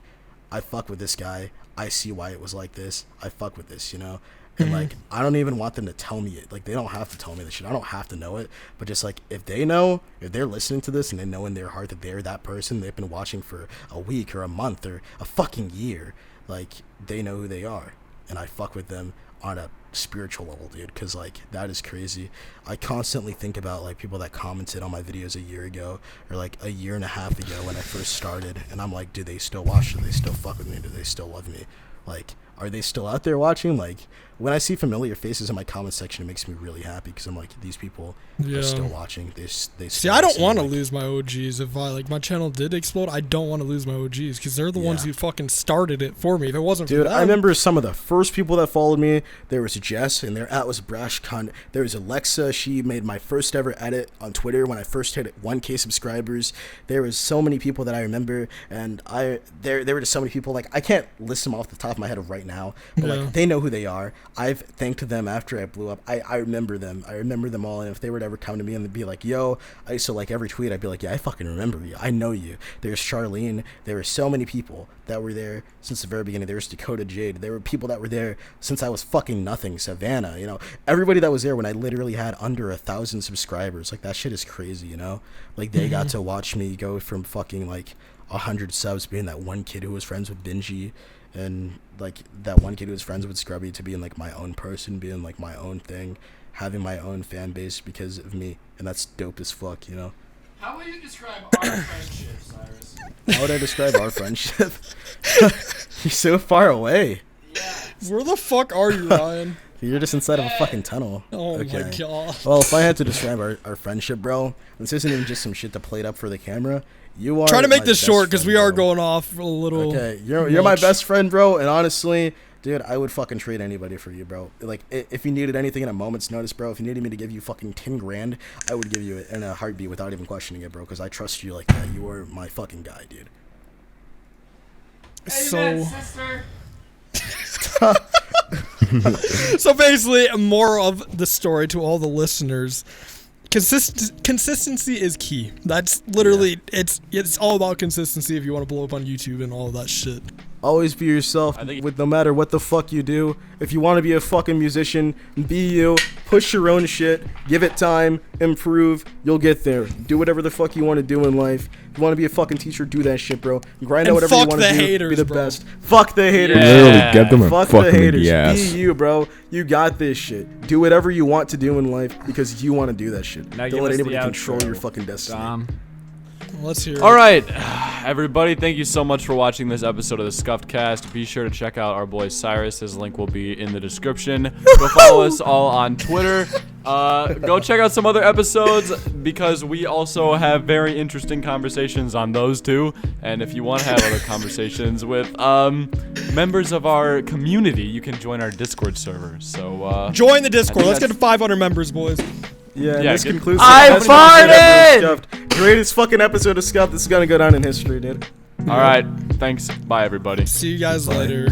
I fuck with this guy. I see why it was like this. I fuck with this, you know? And, like, I don't even want them to tell me it. Like, they don't have to tell me this shit. I don't have to know it. But just, like, if they know, if they're listening to this and they know in their heart that they're that person, they've been watching for a week or a month or a fucking year, like, they know who they are. And I fuck with them on a spiritual level, dude, because, like, that is crazy. I constantly think about, like, people that commented on my videos a year ago or, like, a year and a half ago when I first started, and I'm like, do they still watch? Do they still fuck with me? Do they still love me? Like, are they still out there watching? Like, when I see familiar faces in my comment section, it makes me really happy because I'm like, these people are still watching. They See, still I don't listen, want to like- lose my OGs. If my channel did explode, I don't want to lose my OGs because they're the ones Yeah. who fucking started it for me. If it wasn't for Dude, them, I remember some of the first people that followed me. There was Jess, and their at was Brash Cunt. There was Alexa. She made my first ever edit on Twitter when I first hit 1K subscribers. There was so many people that I remember, and there were just so many people. Like, I can't list them off the top of my head right now, but Yeah. like, they know who they are. I've thanked them after I blew up. I remember them. I remember them all, and if they were to ever come to me and be like, yo, I used to like every tweet, I'd be like, yeah, I fucking remember you. I know you. There's Charlene. There were so many people that were there since the very beginning. There was Dakota Jade. There were people that were there since I was fucking nothing. Savannah, you know, everybody that was there when I literally had under 1,000 subscribers. Like, that shit is crazy, you know? Like, they got to watch me go from fucking like 100 subs being that one kid who was friends with 𝗫𝗫, and like that one kid who was friends with Scrubby, to being like my own person, being like my own thing, having my own fan base because of me, and that's dope as fuck, you know? How will you describe our friendship, Cyrus? How would I describe our friendship? You're so far away. where the fuck are you, Ryan? You're just inside of a fucking tunnel. Oh my Okay. god. Well, if I had to describe our friendship, bro, this isn't even just some shit to play it up for the camera. You are Try to make my this best short because friend, we are bro. going off a little. Okay, you're my much. best friend, bro, and honestly, dude, I would fucking trade anybody for you, bro. Like, if you needed anything in a moment's notice, bro, if you needed me to give you fucking 10 grand, I would give you it in a heartbeat without even questioning it, bro, because I trust you like that. You are my fucking guy, dude. So, sister. so basically, more of the story to all the listeners. Consistency is key. That's literally it's all about consistency if you want to blow up on YouTube and all of that shit. Always be yourself I think- with no matter what the fuck you do. If you want to be a fucking musician, be you. Push your own shit. Give it time. Improve. You'll get there. Do whatever the fuck you want to do in life. If you want to be a fucking teacher, do that shit, bro. Grind out And whatever you fuck want to the do. haters, be the bro. best. Fuck the haters. Yeah. Literally get them and Fuck fuck the them in haters. the ass. Be you, bro. You got this shit. Do whatever you want to do in life because you want to do that shit. Now give Don't let us the anybody control outro, your fucking destiny. Dom. Let's hear it. All right, everybody, thank you so much for watching this episode of the Skuffed Cast. Be sure to check out our boy Cyrus. His link will be in the description. Go follow us all on Twitter. Go check out some other episodes because we also have very interesting conversations on those too. And if you want to have other conversations with members of our community, you can join our Discord server. So Join the Discord. I think Let's get to 500 members, boys. Yeah, and Yeah, this good- concludes I the best fucking episode farted! of Scuffed. Greatest fucking episode of Scuffed. This is gonna go down in history, dude. all right, thanks. Bye, everybody. See you guys later.